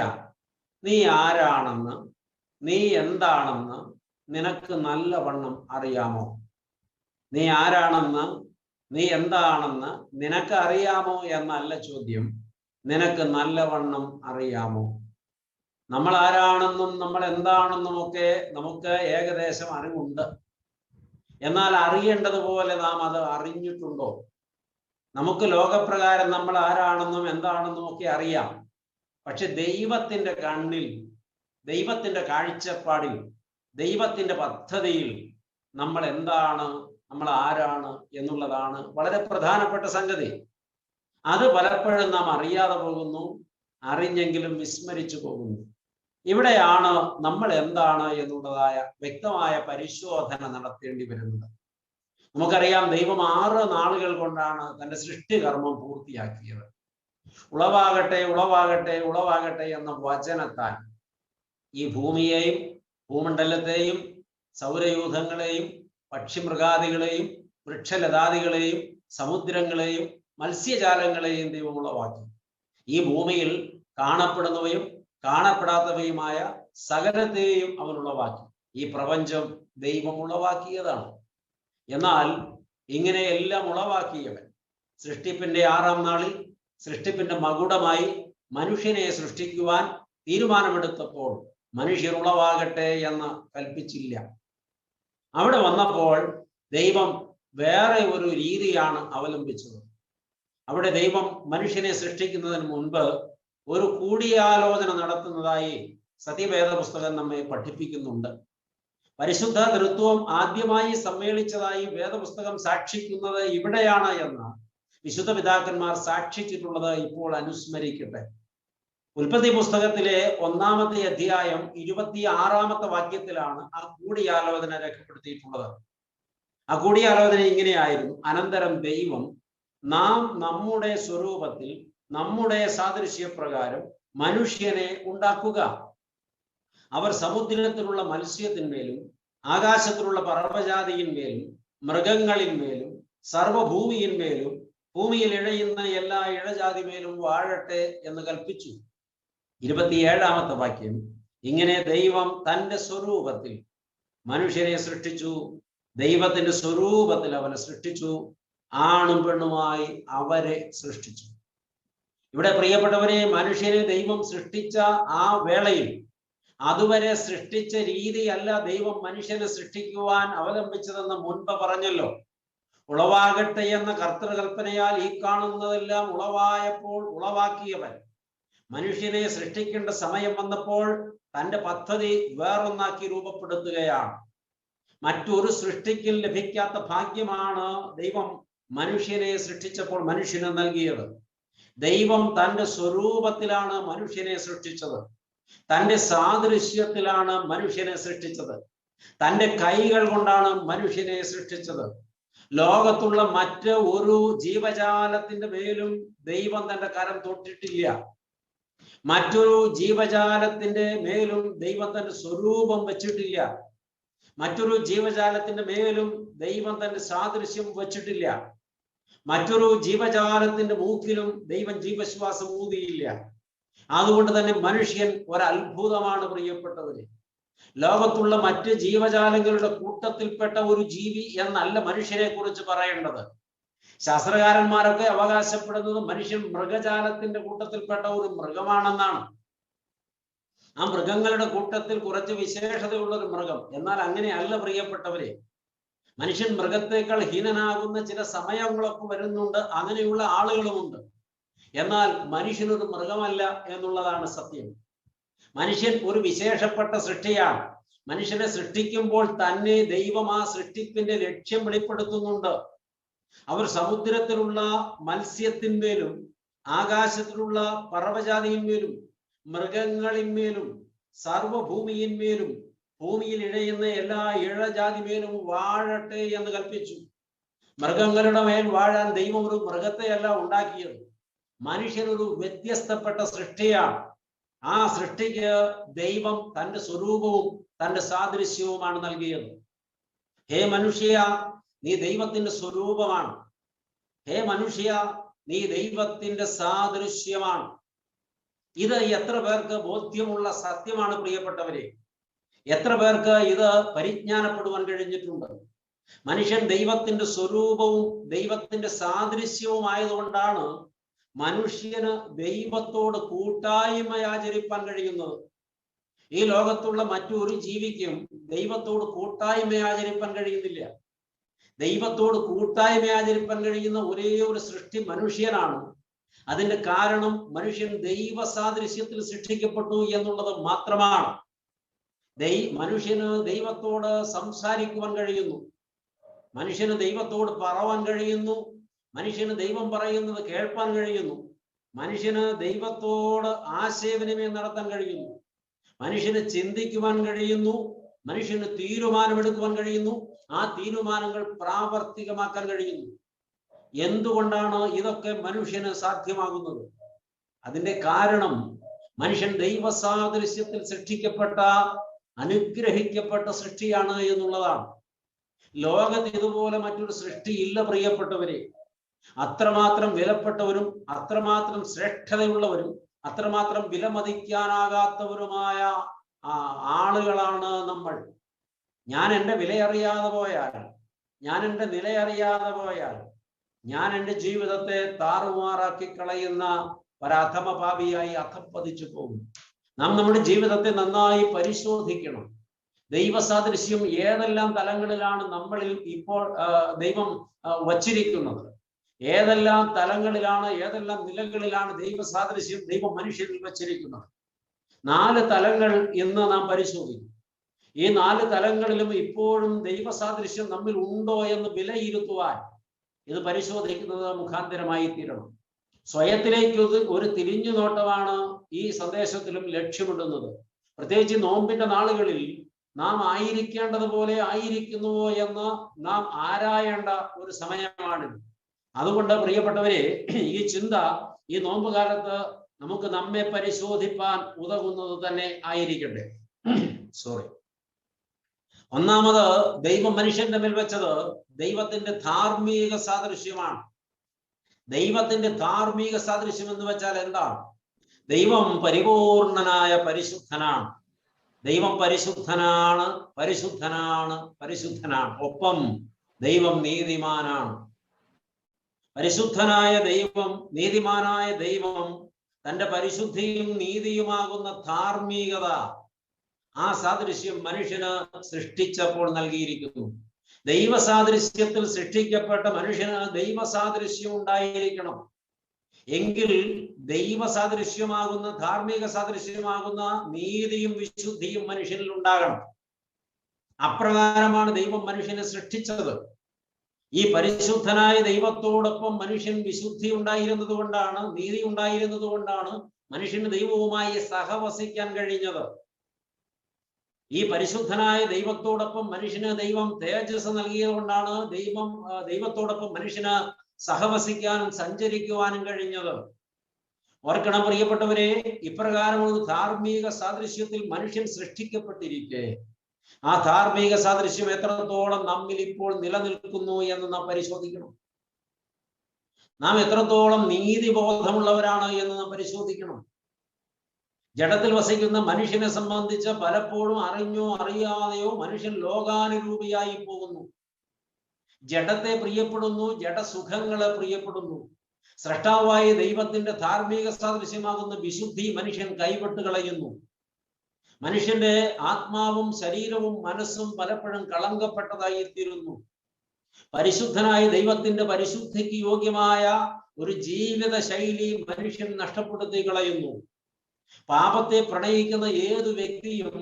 നീ ആരാണെന്ന്, നീ എന്താണെന്ന് നിനക്ക് നല്ലവണ്ണം അറിയാമോ? നീ ആരാണെന്ന്, നീ എന്താണെന്ന് നിനക്ക് അറിയാമോ എന്നല്ല ചോദ്യം, നിനക്ക് നല്ലവണ്ണം അറിയാമോ? നമ്മൾ ആരാണെന്നും നമ്മൾ എന്താണെന്നും ഒക്കെ നമുക്ക് ഏകദേശം അറിവുണ്ട്. എന്നാൽ അറിയേണ്ടതുപോലെ നാം അത് അറിഞ്ഞിട്ടുണ്ടോ? നമുക്ക് ലോകപ്രകാരം നമ്മൾ ആരാണെന്നും എന്താണെന്നും ഒക്കെ അറിയാം. പക്ഷെ ദൈവത്തിന്റെ കണ്ണിൽ, ദൈവത്തിന്റെ കാഴ്ചപ്പാടിൽ, ദൈവത്തിന്റെ പദ്ധതിയിൽ നമ്മൾ എന്താണ്, നമ്മൾ ആരാണ് എന്നുള്ളതാണ് വളരെ പ്രധാനപ്പെട്ട സംഗതി. അത് പലപ്പോഴും നാം അറിയാതെ പോകുന്നു, അറിഞ്ഞെങ്കിലും വിസ്മരിച്ചു പോകുന്നു. ഇവിടെയാണ് നമ്മൾ എന്താണ് എന്നുള്ളതായ വ്യക്തമായ പരിശോധന നടത്തേണ്ടി വരുന്നത്. നമുക്കറിയാം, ദൈവം 6 നാളുകൾ കൊണ്ടാണ് തന്റെ സൃഷ്ടികർമ്മം പൂർത്തിയാക്കിയത്. ഉളവാകട്ടെ ഉളവാകട്ടെ ഉളവാകട്ടെ എന്ന വചനത്താൽ ഈ ഭൂമിയെയും ഭൂമണ്ഡലത്തെയും സൗരയൂഥങ്ങളെയും പക്ഷിമൃഗാദികളെയും വൃക്ഷലതാദികളെയും സമുദ്രങ്ങളെയും മത്സ്യജാലങ്ങളെയും ദൈവം ഉളവാക്കി. ഈ ഭൂമിയിൽ കാണപ്പെടുന്നവയും കാണപ്പെടാത്തവയുമായ സകലത്തെയും അവൻ ഉളവാക്കി. ഈ പ്രപഞ്ചം ദൈവം ഉളവാക്കിയതാണ്. എന്നാൽ ഇങ്ങനെയെല്ലാം ഉളവാക്കിയവൻ സൃഷ്ടിപ്പിന്റെ 6-ാം നാളിൽ സൃഷ്ടിപ്പിന്റെ മകുടമായി മനുഷ്യനെ സൃഷ്ടിക്കുവാൻ തീരുമാനമെടുത്തപ്പോൾ മനുഷ്യർ ഉളവാകട്ടെ എന്ന് കൽപ്പിച്ചില്ല. അവിടെ വന്നപ്പോൾ ദൈവം വേറെ ഒരു രീതിയാണ് അവലംബിച്ചത്. അവിടെ ദൈവം മനുഷ്യനെ സൃഷ്ടിക്കുന്നതിന് മുൻപ് ഒരു കൂടിയാലോചന നടത്തുന്നതായി സത്യവേദ പുസ്തകം നമ്മെ പഠിപ്പിക്കുന്നുണ്ട്. പരിശുദ്ധ തൃത്വം ആദ്യമായി സമ്മേളിച്ചതായി വേദപുസ്തകം സാക്ഷിക്കുന്നത് ഇവിടെയാണ് എന്ന് വിശുദ്ധ പിതാക്കന്മാർ സാക്ഷിച്ചിട്ടുള്ളത് ഇപ്പോൾ അനുസ്മരിക്കട്ടെ. ഉൽപ്പത്തി പുസ്തകത്തിലെ 1-ാമത്തെ അധ്യായം 26-ാമത്തെ വാക്യത്തിലാണ് ആ കൂടിയാലോചന രേഖപ്പെടുത്തിയിട്ടുള്ളത്. ആ കൂടിയാലോചന ഇങ്ങനെയായിരുന്നു: അനന്തരം ദൈവം, നാം നമ്മുടെ സ്വരൂപത്തിൽ നമ്മുടെ സാദൃശ്യപ്രകാരം മനുഷ്യനെ ഉണ്ടാക്കുക. അവർ സമുദ്രത്തിലുള്ള മത്സ്യത്തിന്മേലും ആകാശത്തിലുള്ള പർവ്വജാതിയിന്മേലും മൃഗങ്ങളിന്മേലും സർവഭൂമിയിന്മേലും ഭൂമിയിൽ ഇഴയുന്ന എല്ലാ ഇഴജാതിമേലും വാഴട്ടെ എന്ന് കൽപ്പിച്ചു. 27-ാമത്തെ വാക്യം ഇങ്ങനെ: ദൈവം തന്റെ സ്വരൂപത്തിൽ മനുഷ്യനെ സൃഷ്ടിച്ചു, ദൈവത്തിന്റെ സ്വരൂപത്തിൽ അവനെ സൃഷ്ടിച്ചു, ആണും പെണ്ണുമായി അവരെ സൃഷ്ടിച്ചു. ഇവിടെ പ്രിയപ്പെട്ടവരെ, മനുഷ്യനെ ദൈവം സൃഷ്ടിച്ച ആ വേളയിൽ അതുവരെ സൃഷ്ടിച്ച രീതിയല്ല ദൈവം മനുഷ്യനെ സൃഷ്ടിക്കുവാൻ അവലംബിച്ചതെന്ന് മുൻപ് പറഞ്ഞല്ലോ. ഉളവാകട്ടെ എന്ന കർത്തൃകൽപ്പനയാൽ ഈ കാണുന്നതെല്ലാം ഉളവായപ്പോൾ ഉളവാക്കിയവൻ മനുഷ്യനെ സൃഷ്ടിക്കേണ്ട സമയം വന്നപ്പോൾ തന്റെ പദ്ധതി വേറൊന്നാക്കി രൂപപ്പെടുത്തുകയാണ്. മറ്റൊരു സൃഷ്ടിക്കും ലഭിക്കാത്ത ഭാഗ്യമാണ് ദൈവം മനുഷ്യനെ സൃഷ്ടിച്ചപ്പോൾ മനുഷ്യന് നൽകിയത്. ദൈവം തന്റെ സ്വരൂപത്തിലാണ് മനുഷ്യനെ സൃഷ്ടിച്ചത്, തന്റെ സാദൃശ്യത്തിലാണ് മനുഷ്യനെ സൃഷ്ടിച്ചത്, തന്റെ കൈകൾ കൊണ്ടാണ് മനുഷ്യനെ സൃഷ്ടിച്ചത്. ലോകത്തുള്ള മറ്റ് ഒരു ജീവജാലത്തിന്റെ മേലും ദൈവം തന്റെ കരം തൊട്ടിട്ടില്ല. മറ്റൊരു ജീവജാലത്തിന്റെ മേലും ദൈവം തന്റെ സ്വരൂപം വെച്ചിട്ടില്ല. മറ്റൊരു ജീവജാലത്തിന്റെ മേലും ദൈവം തന്റെ സാദൃശ്യം വെച്ചിട്ടില്ല. മറ്റൊരു ജീവജാലത്തിന്റെ മൂക്കിലും ദൈവം ജീവശ്വാസം ഊതിയില്ല. അതുകൊണ്ട് തന്നെ മനുഷ്യൻ ഒരത്ഭുതമാണ് പ്രിയപ്പെട്ടവര്. ലോകത്തുള്ള മറ്റ് ജീവജാലങ്ങളുടെ കൂട്ടത്തിൽപ്പെട്ട ഒരു ജീവി എന്നല്ല മനുഷ്യനെ കുറിച്ച് പറയേണ്ടത്. ശാസ്ത്രകാരന്മാരൊക്കെ അവകാശപ്പെടുന്നത് മനുഷ്യൻ മൃഗജാലത്തിന്റെ കൂട്ടത്തിൽപ്പെട്ട ഒരു മൃഗമാണെന്നാണ്. ആ മൃഗങ്ങളുടെ കൂട്ടത്തിൽ കുറച്ച് വിശേഷതയുള്ള ഒരു മൃഗം. എന്നാൽ അങ്ങനെയല്ല പ്രിയപ്പെട്ടവരെ. മനുഷ്യൻ മൃഗത്തേക്കാൾ ഹീനനാകുന്ന ചില സമയങ്ങളൊക്കെ വരുന്നുണ്ട്, അങ്ങനെയുള്ള ആളുകളുമുണ്ട്. എന്നാൽ മനുഷ്യനൊരു മൃഗമല്ല എന്നുള്ളതാണ് സത്യം. മനുഷ്യൻ ഒരു വിശേഷപ്പെട്ട സൃഷ്ടിയാണ്. മനുഷ്യനെ സൃഷ്ടിക്കുമ്പോൾ തന്നെ ദൈവം ആ സൃഷ്ടിപ്പിന്റെ ലക്ഷ്യം വെളിപ്പെടുത്തുന്നുണ്ട്. അവർ സമുദ്രത്തിലുള്ള മത്സ്യത്തിന്മേലും ആകാശത്തിലുള്ള പർവ്വജാതിയിന്മേലും മൃഗങ്ങളിന്മേലും സർവഭൂമിയിന്മേലും ഭൂമിയിൽ ഇഴയുന്ന എല്ലാ ഇഴജാതിമേലും വാഴട്ടെ എന്ന് കൽപ്പിച്ചു. മൃഗങ്ങളുടെ മേൽ വാഴാൻ ദൈവം ഒരു മൃഗത്തെയല്ല ഉണ്ടാക്കിയത്. മനുഷ്യനൊരു വ്യത്യസ്തപ്പെട്ട സൃഷ്ടിയാണ്. ആ സൃഷ്ടിക്ക് ദൈവം തന്റെ സ്വരൂപവും തന്റെ സാദൃശ്യവുമാണ് നൽകിയത്. ഹേ മനുഷ്യ, നീ ദൈവത്തിന്റെ സ്വരൂപമാണ്. ഹേ മനുഷ്യ, നീ ദൈവത്തിന്റെ സാദൃശ്യമാണ്. ഇത് എത്ര പേർക്ക് ബോധ്യമുള്ള സത്യമാണ് പ്രിയപ്പെട്ടവരെ? എത്ര പേർക്ക് ഇത് പരിജ്ഞാനപ്പെടുവാൻ കഴിഞ്ഞിട്ടുണ്ട്? മനുഷ്യൻ ദൈവത്തിന്റെ സ്വരൂപവും ദൈവത്തിന്റെ സാദൃശ്യവും ആയതുകൊണ്ടാണ് മനുഷ്യന് ദൈവത്തോട് കൂട്ടായ്മ ആചരിപ്പാൻ കഴിയുന്നത്. ഈ ലോകത്തുള്ള മറ്റൊരു ജീവിക്കും ദൈവത്തോട് കൂട്ടായ്മ ആചരിപ്പാൻ കഴിയുന്നില്ല. ദൈവത്തോട് കൂട്ടായ്മ ആചരിപ്പാൻ കഴിയുന്ന ഒരേ ഒരു സൃഷ്ടി മനുഷ്യനാണ്. അതിന്റെ കാരണം മനുഷ്യൻ ദൈവ സാദൃശ്യത്തിൽ സൃഷ്ടിക്കപ്പെട്ടു എന്നുള്ളത് മാത്രമാണ്. മനുഷ്യന് ദൈവത്തോട് സംസാരിക്കുവാൻ കഴിയുന്നു, മനുഷ്യന് ദൈവത്തോട് പറവാൻ കഴിയുന്നു, മനുഷ്യന് ദൈവം പറയുന്നത് കേൾപ്പാൻ കഴിയുന്നു, മനുഷ്യന് ദൈവത്തോട് ആശയവിനിമയം നടത്താൻ കഴിയുന്നു, മനുഷ്യന് ചിന്തിക്കുവാൻ കഴിയുന്നു, മനുഷ്യന് തീരുമാനമെടുക്കുവാൻ കഴിയുന്നു, ആ തീരുമാനങ്ങൾ പ്രാവർത്തികമാക്കാൻ കഴിയുന്നു. എന്തുകൊണ്ടാണ് ഇതൊക്കെ മനുഷ്യന് സാധ്യമാകുന്നത്? അതിന്റെ കാരണം മനുഷ്യൻ ദൈവ സാദൃശ്യത്തിൽ സൃഷ്ടിക്കപ്പെട്ട അനുഗ്രഹിക്കപ്പെട്ട സൃഷ്ടിയാണ് എന്നുള്ളതാണ്. ലോകത്ത് ഇതുപോലെ മറ്റൊരു സൃഷ്ടിയില്ല പ്രിയപ്പെട്ടവരെ. അത്രമാത്രം വിലപ്പെട്ടവരും അത്രമാത്രം ശ്രേഷ്ഠതയുള്ളവരും അത്രമാത്രം വിലമതിക്കാനാകാത്തവരുമായ ആളുകളാണ് നമ്മൾ. ഞാൻ എൻ്റെ വിലയറിയാതെ പോയാൽ, ഞാൻ എൻ്റെ നിലയറിയാതെ പോയാൽ, ഞാൻ എൻ്റെ ജീവിതത്തെ താറുമാറാക്കി കളയുന്ന ഒരധമ പാപിയായി അധപ്പതിച്ചു പോകും. നാം നമ്മുടെ ജീവിതത്തെ നന്നായി പരിശോധിക്കണം. ദൈവസാദൃശ്യം ഏതെല്ലാം തലങ്ങളിലാണ് നമ്മളിൽ ഇപ്പോൾ ദൈവം വച്ചിരിക്കുന്നത്? ഏതെല്ലാം തലങ്ങളിലാണ്, ഏതെല്ലാം നിലകളിലാണ് ദൈവസാദൃശ്യം ദൈവം മനുഷ്യരിൽ വച്ചിരിക്കുന്നത്? 4 തലങ്ങൾ ഇന്ന് നാം പരിശോധിക്കും. ഈ 4 തലങ്ങളിലും ഇപ്പോഴും ദൈവസാദൃശ്യം നമ്മിൽ ഉണ്ടോ എന്ന് വിലയിരുത്തുവാൻ ഇത് പരിശോധിക്കുന്നത് മുഖാന്തരമായി തീരണം. സ്വയത്തിലേക്ക് ഒരു തിരിഞ്ഞു നോട്ടമാണ് ഈ സന്ദേശത്തിലും ലക്ഷ്യമിടുന്നത്. പ്രത്യേകിച്ച് നോമ്പിന്റെ നാളുകളിൽ നാം ആയിരിക്കേണ്ടതുപോലെ ആയിരിക്കുന്നുവോ എന്ന് നാം ആരായേണ്ട ഒരു സമയമാണിത്. അതുകൊണ്ട് പ്രിയപ്പെട്ടവരെ, ഈ ചിന്ത ഈ നോമ്പ് കാലത്ത് നമുക്ക് നമ്മെ പരിശോധിപ്പാൻ ഉതകുന്നത് തന്നെ ആയിരിക്കട്ടെ. ഒന്നാമത്, ദൈവം മനുഷ്യന്റെ മേൽ വെച്ചത് ദൈവത്തിന്റെ ധാർമ്മിക സാദൃശ്യമാണ്. ദൈവത്തിന്റെ ധാർമ്മിക സാദൃശ്യം എന്ന് വെച്ചാൽ എന്താണ്? ദൈവം പരിപൂർണനായ പരിശുദ്ധനാണ്. ദൈവം പരിശുദ്ധനാണ്, പരിശുദ്ധനാണ്, പരിശുദ്ധനാണ്. ഒപ്പം ദൈവം നീതിമാനാണ്. പരിശുദ്ധനായ ദൈവം, നീതിമാനായ ദൈവം തന്റെ പരിശുദ്ധിയും നീതിയുമാകുന്ന ധാർമ്മികത, ആ സാദൃശ്യം മനുഷ്യന് സൃഷ്ടിച്ചപ്പോൾ നൽകിയിരിക്കുന്നു. ദൈവസാദൃശ്യത്തിൽ സൃഷ്ടിക്കപ്പെട്ട മനുഷ്യന് ദൈവസാദൃശ്യം ഉണ്ടായിരിക്കണം. എങ്കിൽ ദൈവസാദൃശ്യമാകുന്ന, ധാർമ്മിക സാദൃശ്യമാകുന്ന നീതിയും വിശുദ്ധിയും മനുഷ്യനിൽ ഉണ്ടാകണം. അപ്രകാരമാണ് ദൈവം മനുഷ്യനെ സൃഷ്ടിച്ചത്. ഈ പരിശുദ്ധനായ ദൈവത്തോടൊപ്പം മനുഷ്യൻ വിശുദ്ധി ഉണ്ടായിരുന്നത് കൊണ്ടാണ്, നീതി ഉണ്ടായിരുന്നത് കൊണ്ടാണ് മനുഷ്യന് ദൈവവുമായി സഹവസിക്കാൻ കഴിഞ്ഞത്. ഈ പരിശുദ്ധനായ ദൈവത്തോടൊപ്പം മനുഷ്യന് ദൈവം തേജസ് നൽകിയത് കൊണ്ടാണ് ദൈവത്തോടൊപ്പം മനുഷ്യന് സഹവസിക്കാനും സഞ്ചരിക്കുവാനും കഴിഞ്ഞത്. ഓർക്കണം പ്രിയപ്പെട്ടവരെ, ഇപ്രകാരം ഒരു ധാർമ്മിക സാദൃശ്യത്തിൽ മനുഷ്യൻ സൃഷ്ടിക്കപ്പെട്ടിരിക്കെ ആ ധാർമ്മിക സാദൃശ്യം എത്രത്തോളം നമ്മിൽ ഇപ്പോൾ നിലനിൽക്കുന്നു എന്ന് നാം പരിശോധിക്കണം. നാം എത്രത്തോളം നീതിബോധമുള്ളവരാണ് എന്ന് നാം പരിശോധിക്കണം. ജഡത്തിൽ വസിക്കുന്ന മനുഷ്യനെ സംബന്ധിച്ച് പലപ്പോഴും അറിഞ്ഞോ അറിയാതെയോ മനുഷ്യൻ ലോകാനുരൂപിയായി പോകുന്നു. ജഡത്തെ പ്രിയപ്പെടുന്നു, ജഡസുഖങ്ങളെ പ്രിയപ്പെടുന്നു. സ്രഷ്ടാവായ ദൈവത്തിന്റെ ധാർമ്മിക സാദൃശ്യമാകുന്ന വിശുദ്ധി മനുഷ്യൻ കൈവിട്ട് കളയുന്നു. മനുഷ്യന്റെ ആത്മാവും ശരീരവും മനസ്സും പലപ്പോഴും കളങ്കപ്പെട്ടതായി തീരുന്നു. പരിശുദ്ധനായ ദൈവത്തിന്റെ പരിശുദ്ധിക്ക് യോഗ്യമായ ഒരു ജീവിത ശൈലി മനുഷ്യൻ നഷ്ടപ്പെടുത്തി കളയുന്നു. പാപത്തെ പ്രണയിക്കുന്ന ഏതു വ്യക്തിയും,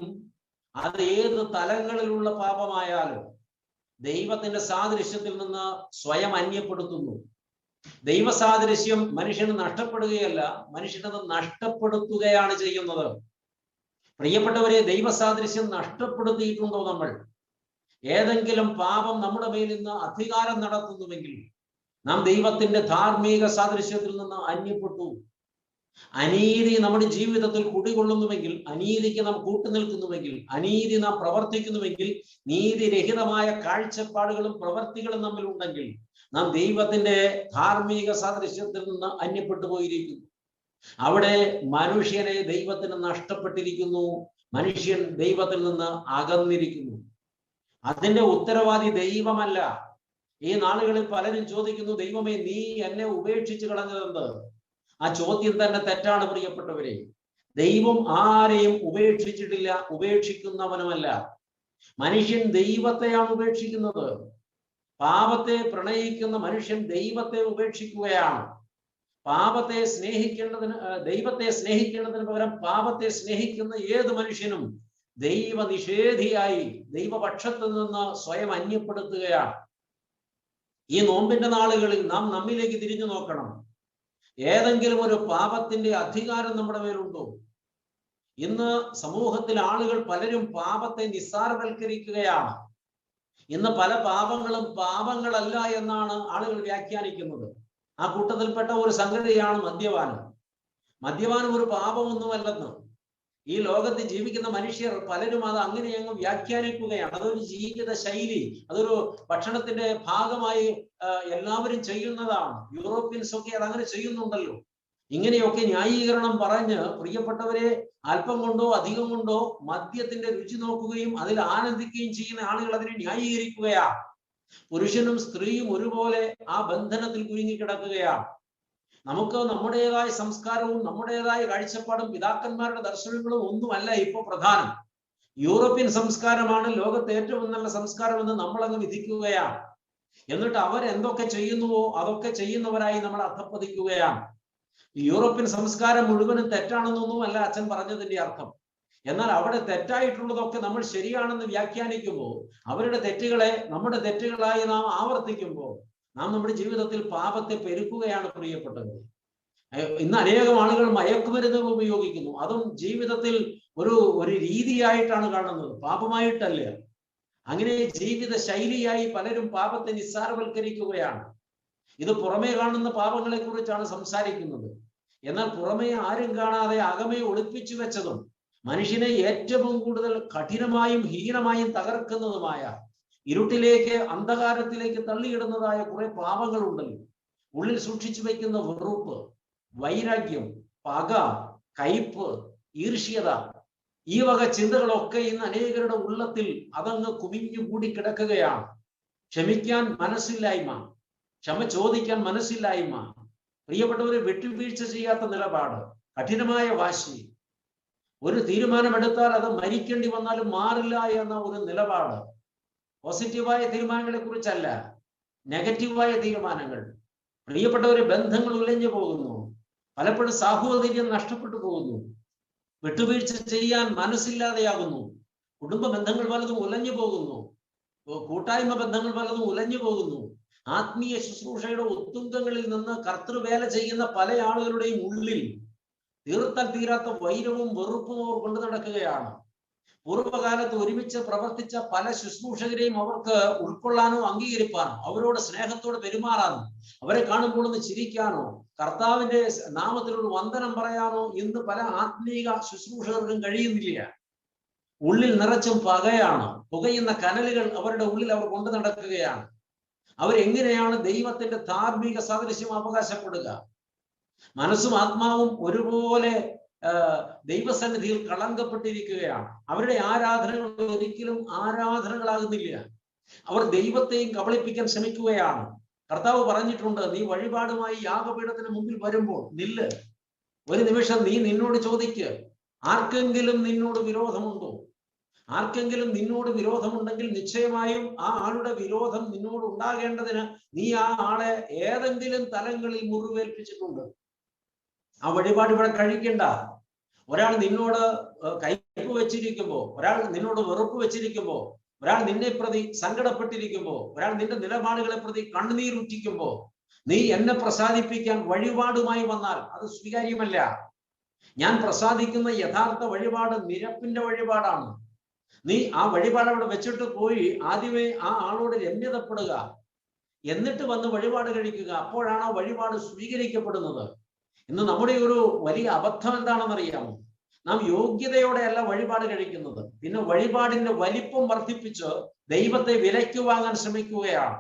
അത് ഏത് തലങ്ങളിലുള്ള പാപമായാലും, ദൈവത്തിന്റെ സാദൃശ്യത്തിൽ നിന്ന് സ്വയം അന്യപ്പെടുത്തുന്നു. ദൈവസാദൃശ്യം മനുഷ്യന് നഷ്ടപ്പെടുകയല്ല, മനുഷ്യനത് നഷ്ടപ്പെടുത്തുകയാണ് ചെയ്യുന്നത്. പ്രിയപ്പെട്ടവരെ, ദൈവസാദൃശ്യം നഷ്ടപ്പെടുത്തിയിട്ടുണ്ടോ നമ്മൾ? ഏതെങ്കിലും പാപം നമ്മുടെ മേൽ നിന്ന് അധികാരം നടത്തുന്നുവെങ്കിൽ നാം ദൈവത്തിന്റെ ധാർമ്മിക സാദൃശ്യത്തിൽ നിന്ന് അന്യപ്പെട്ടു. അനീതി നമ്മുടെ ജീവിതത്തിൽ കുടികൊള്ളുന്നുവെങ്കിൽ, അനീതിക്ക് നാം കൂട്ടുനിൽക്കുന്നുവെങ്കിൽ, അനീതി നാം പ്രവർത്തിക്കുന്നുവെങ്കിൽ, നീതിരഹിതമായ കാഴ്ചപ്പാടുകളും പ്രവർത്തികളും നമ്മിൽ ഉണ്ടെങ്കിൽ നാം ദൈവത്തിന്റെ ധാർമ്മിക സാദൃശ്യത്തിൽ നിന്ന് അന്യപ്പെട്ടു പോയിരിക്കുന്നു. അവിടെ മനുഷ്യനെ ദൈവത്തിന് നഷ്ടപ്പെട്ടിരിക്കുന്നു. മനുഷ്യൻ ദൈവത്തിൽ നിന്ന് അകന്നിരിക്കുന്നു. അതിന്റെ ഉത്തരവാദി ദൈവമല്ല. ഈ നാളുകളിൽ പലരും ചോദിക്കുന്നു, ദൈവമേ നീ എന്നെ ഉപേക്ഷിച്ച് കളഞ്ഞതെന്ത്? ആ ചോദ്യം തന്നെ തെറ്റാണ് പ്രിയപ്പെട്ടവരെ. ദൈവം ആരെയും ഉപേക്ഷിച്ചിട്ടില്ല, ഉപേക്ഷിക്കുന്നവനുമല്ല. മനുഷ്യൻ ദൈവത്തെയാണ് ഉപേക്ഷിക്കുന്നത്. പാപത്തെ പ്രണയിക്കുന്ന മനുഷ്യൻ ദൈവത്തെ ഉപേക്ഷിക്കുകയാണ്. ദൈവത്തെ സ്നേഹിക്കേണ്ടതിന് പകരം പാപത്തെ സ്നേഹിക്കുന്ന ഏത് മനുഷ്യനും ദൈവനിഷേധിയായി ദൈവപക്ഷത്ത് നിന്ന് സ്വയം അന്യപ്പെടുത്തുകയാണ്. ഈ നോമ്പിന്റെ നാളുകളിൽ നാം നമ്മിലേക്ക് തിരിഞ്ഞു നോക്കണം. ഏതെങ്കിലും ഒരു പാപത്തിന്റെ അധികാരം നമ്മുടെ മേലുണ്ടോ? ഇന്ന് സമൂഹത്തിൽ ആളുകൾ പലരും പാപത്തെ നിസ്സാരവൽക്കരിക്കുകയാണ്. ഇന്ന് പല പാപങ്ങളും പാപങ്ങളല്ല എന്നാണ് ആളുകൾ വ്യാഖ്യാനിക്കുന്നത്. ആ കൂട്ടത്തിൽപ്പെട്ട ഒരു സംഗതിയാണ് മദ്യപാനം. മദ്യപാനം ഒരു പാപമൊന്നുമല്ലെന്ന് ഈ ലോകത്ത് ജീവിക്കുന്ന മനുഷ്യർ പലരും അത് അങ്ങനെ അങ്ങ് വ്യാഖ്യാനിക്കുകയാണ്. അതൊരു ജീവിത ശൈലി, അതൊരു ഭക്ഷണത്തിന്റെ ഭാഗമായി എല്ലാവരും ചെയ്യുന്നതാണ്. യൂറോപ്യൻസ് ഒക്കെ അത് അങ്ങനെ ചെയ്യുന്നുണ്ടല്ലോ. ഇങ്ങനെയൊക്കെ ന്യായീകരണം പറഞ്ഞ് പ്രിയപ്പെട്ടവരെ അല്പം കൊണ്ടോ അധികം കൊണ്ടോ മദ്യത്തിന്റെ രുചി നോക്കുകയും അതിൽ ആനന്ദിക്കുകയും ചെയ്യുന്ന ആളുകൾ അതിനെ ന്യായീകരിക്കുകയാണ്. പുരുഷനും സ്ത്രീയും ഒരുപോലെ ആ ബന്ധനത്തിൽ കുരുങ്ങിക്കിടക്കുകയാണ്. നമുക്ക് നമ്മുടേതായ സംസ്കാരവും നമ്മുടേതായ കാഴ്ചപ്പാടും പിതാക്കന്മാരുടെ ദർശനങ്ങളും ഒന്നുമല്ല ഇപ്പൊ പ്രധാനം. യൂറോപ്യൻ സംസ്കാരമാണ് ലോകത്തെ ഏറ്റവും നല്ല സംസ്കാരമെന്ന് നമ്മളങ്ങ് വിധിക്കുകയാണ്. എന്നിട്ട് അവരെന്തൊക്കെ ചെയ്യുന്നുവോ അതൊക്കെ ചെയ്യുന്നവരായി നമ്മൾ അധപ്പതിക്കുകയാണ്. യൂറോപ്യൻ സംസ്കാരം മുഴുവനും തെറ്റാണെന്നൊന്നുമല്ല അച്ഛൻ പറഞ്ഞതിന്റെ അർത്ഥം. എന്നാൽ അവിടെ തെറ്റായിട്ടുള്ളതൊക്കെ നമ്മൾ ശരിയാണെന്ന് വ്യാഖ്യാനിക്കുമ്പോൾ അവരുടെ തെറ്റുകളെ നമ്മുടെ തെറ്റുകളായി നാം ആവർത്തിക്കുമ്പോൾ നാം നമ്മുടെ ജീവിതത്തിൽ പാപത്തെ പെരുക്കുകയാണ് പ്രിയപ്പെട്ടത്. ഇന്ന് അനേകം ആളുകൾ മയക്കുമരുന്നുകൾ ഉപയോഗിക്കുന്നു. അതും ജീവിതത്തിൽ ഒരു രീതിയായിട്ടാണ് കാണുന്നത്, പാപമായിട്ടല്ല. അങ്ങനെ ജീവിത ശൈലിയായി പലരും പാപത്തെ നിസ്സാരവൽക്കരിക്കുകയാണ്. ഇത് പുറമേ കാണുന്ന പാപങ്ങളെ കുറിച്ചാണ് സംസാരിക്കുന്നത്. എന്നാൽ പുറമേ ആരും കാണാതെ അകമേ ഒളിപ്പിച്ചു വെച്ചതും മനുഷ്യനെ ഏറ്റവും കൂടുതൽ കഠിനമായും ഹീനമായും തകർക്കുന്നതുമായ ഇരുട്ടിലേക്ക് അന്ധകാരത്തിലേക്ക് തള്ളിയിടുന്നതായ കുറെ പാപങ്ങളുണ്ടല്ലോ. ഉള്ളിൽ സൂക്ഷിച്ചു വെക്കുന്ന വെറുപ്പ്, വൈരാഗ്യം, പക, കയ്പ്, ഈർഷ്യത, ഈ വക ചിന്തകളൊക്കെ ഇന്ന് അനേകരുടെ ഉള്ളത്തിൽ അതങ്ങ് കുമിഞ്ഞു കൂടി കിടക്കുകയാണ്. ക്ഷമിക്കാൻ മനസ്സില്ലായ്മ, ക്ഷമ ചോദിക്കാൻ മനസ്സില്ലായ്മ, പ്രിയപ്പെട്ടവരെ വിട്ടുവീഴ്ച ചെയ്യാത്ത നിലപാട്, കഠിനമായ വാശി, ഒരു തീരുമാനമെടുത്താൽ അത് മരിക്കേണ്ടി വന്നാലും മാറില്ല എന്ന ഒരു നിലപാട്. പോസിറ്റീവായ തീരുമാനങ്ങളെ കുറിച്ചല്ല, നെഗറ്റീവായ തീരുമാനങ്ങൾ. പ്രിയപ്പെട്ടവരെ ബന്ധങ്ങൾ ഉലഞ്ഞു പോകുന്നു, പലപ്പോഴും സാഹോദര്യം നഷ്ടപ്പെട്ടു പോകുന്നു, വിട്ടുവീഴ്ച ചെയ്യാൻ മനസ്സില്ലാതെയാകുന്നു, കുടുംബ ബന്ധങ്ങൾ പലതും ഉലഞ്ഞു പോകുന്നു, കൂട്ടായ്മ ബന്ധങ്ങൾ പലതും ഉലഞ്ഞു പോകുന്നു. ആത്മീയ ശുശ്രൂഷയുടെ ഉത്തുംഗങ്ങളിൽ നിന്ന് കർത്തൃവേല ചെയ്യുന്ന പല ആളുകളുടെയും ഉള്ളിൽ തീർത്താൽ തീരാത്ത വൈരവും വെറുപ്പും അവർ കൊണ്ടു നടക്കുകയാണ്. പൂർവ്വകാലത്ത് ഒരുമിച്ച് പ്രവർത്തിച്ച പല ശുശ്രൂഷകരെയും അവർക്ക് ഉൾക്കൊള്ളാനോ അംഗീകരിക്കാനോ അവരോട് സ്നേഹത്തോട് പെരുമാറാനോ അവരെ കാണുമ്പോൾ ഒന്ന് ചിരിക്കാനോ കർത്താവിന്റെ നാമത്തിലൊരു വന്ദനം പറയാനോ ഇന്ന് പല ആത്മീക ശുശ്രൂഷകർക്കും കഴിയുന്നില്ല. ഉള്ളിൽ നിറച്ചും പകയാണ്, പുകയുന്ന കനലുകൾ അവരുടെ ഉള്ളിൽ അവർ കൊണ്ടു നടക്കുകയാണ്. അവരെങ്ങനെയാണ് ദൈവത്തിന്റെ ധാർമ്മിക സാദൃശ്യം അവകാശപ്പെടുക? മനസ്സും ആത്മാവും ഒരുപോലെ ദൈവസന്നിധിയിൽ കളങ്കപ്പെട്ടിരിക്കുകയാണ്. അവരുടെ ആരാധനകൾ ഒരിക്കലും ആരാധനകളാകുന്നില്ല. അവർ ദൈവത്തെയും കബളിപ്പിക്കാൻ ശ്രമിക്കുകയാണ്. കർത്താവ് പറഞ്ഞിട്ടുണ്ട്, നീ വഴിപാടുമായി യാഗപീഠത്തിന് മുമ്പിൽ വരുമ്പോൾ നില്ല്, ഒരു നിമിഷം നീ നിന്നോട് ചോദിക്ക്, ആർക്കെങ്കിലും നിന്നോട് വിരോധമുണ്ടോ? ആർക്കെങ്കിലും നിന്നോട് വിരോധമുണ്ടെങ്കിൽ നിശ്ചയമായും ആ ആളുടെ വിരോധം നിന്നോട് ഉണ്ടാകേണ്ടതിന് നീ ആ ആളെ ഏതെങ്കിലും തലങ്ങളിൽ മുറിവേൽപ്പിച്ചിട്ടുണ്ട്. ആ വഴിപാട് ഇവിടെ കഴിക്കണ്ട. ഒരാൾ നിന്നോട് കയ്പ് വെച്ചിരിക്കുമ്പോ, ഒരാൾ നിന്നോട് വെറുപ്പ് വെച്ചിരിക്കുമ്പോ, ഒരാൾ നിന്നെ പ്രതി സങ്കടപ്പെട്ടിരിക്കുമ്പോ, ഒരാൾ നിന്റെ നിലപാടുകളെ പ്രതി കണ്ണുനീരുറ്റിക്കുമ്പോ നീ എന്നെ പ്രസാദിപ്പിക്കാൻ വഴിപാടുമായി വന്നാൽ അത് സ്വീകാര്യമല്ല. ഞാൻ പ്രസാദിക്കുന്ന യഥാർത്ഥ വഴിപാട് നിരപ്പിന്റെ വഴിപാടാണ്. നീ ആ വഴിപാട് അവിടെ വെച്ചിട്ട് പോയി ആദ്യമേ ആ ആളോട് രമ്യതപ്പെടുക, എന്നിട്ട് വന്ന് വഴിപാട് കഴിക്കുക. അപ്പോഴാണ് ആ വഴിപാട് സ്വീകരിക്കപ്പെടുന്നത്. ഇന്ന് നമ്മുടെ ഒരു വലിയ അബദ്ധം എന്താണെന്നറിയാമോ? നാം യോഗ്യതയോടെയല്ല വഴിപാട് കഴിക്കുന്നത്, പിന്നെ വഴിപാടിന്റെ വലിപ്പം വർദ്ധിപ്പിച്ച് ദൈവത്തെ വിലയ്ക്ക് വാങ്ങാൻ ശ്രമിക്കുകയാണ്.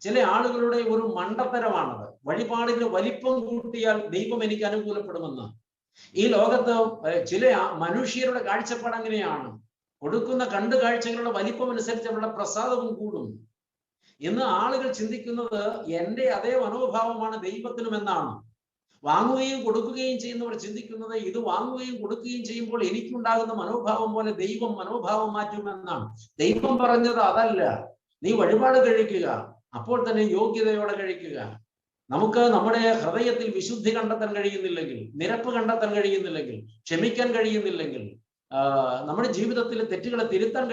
ചില ആളുകളുടെ ഒരു മണ്ടത്തരമാണത്. വഴിപാടിന്റെ വലിപ്പം കൂട്ടിയാൽ ദൈവം എനിക്ക് അനുകൂലപ്പെടുമെന്ന്. ഈ ലോകത്ത് ചില മനുഷ്യരുടെ കാഴ്ചപ്പാട് അങ്ങനെയാണ്. കൊടുക്കുന്ന കാഴ്ചകളുടെ വലിപ്പം അനുസരിച്ച് അവരുടെ പ്രസാദവും കൂടും. ഇന്ന് ആളുകൾ ചിന്തിക്കുന്നത് എന്റെ അതേ മനോഭാവമാണ് ദൈവത്തിനും എന്നാണ്. വാങ്ങുകയും കൊടുക്കുകയും ചെയ്യുന്നവർ ചിന്തിക്കുന്നത് ഇത് വാങ്ങുകയും കൊടുക്കുകയും ചെയ്യുമ്പോൾ എനിക്കുണ്ടാകുന്ന മനോഭാവം പോലെ ദൈവം മനോഭാവം മാറ്റുമെന്നാണ്. ദൈവം പറഞ്ഞത് അതല്ല. നീ വഴിപാട് കഴിക്കുക, അപ്പോൾ തന്നെ യോഗ്യതയോടെ കഴിക്കുക. നമുക്ക് നമ്മുടെ ഹൃദയത്തിൽ വിശുദ്ധി കണ്ടെത്താൻ കഴിയുന്നില്ലെങ്കിൽ, നിരപ്പ് കണ്ടെത്താൻ കഴിയുന്നില്ലെങ്കിൽ, ക്ഷമിക്കാൻ കഴിയുന്നില്ലെങ്കിൽ, നമ്മുടെ ജീവിതത്തിൽ തെറ്റുകളെ തിരുത്താൻ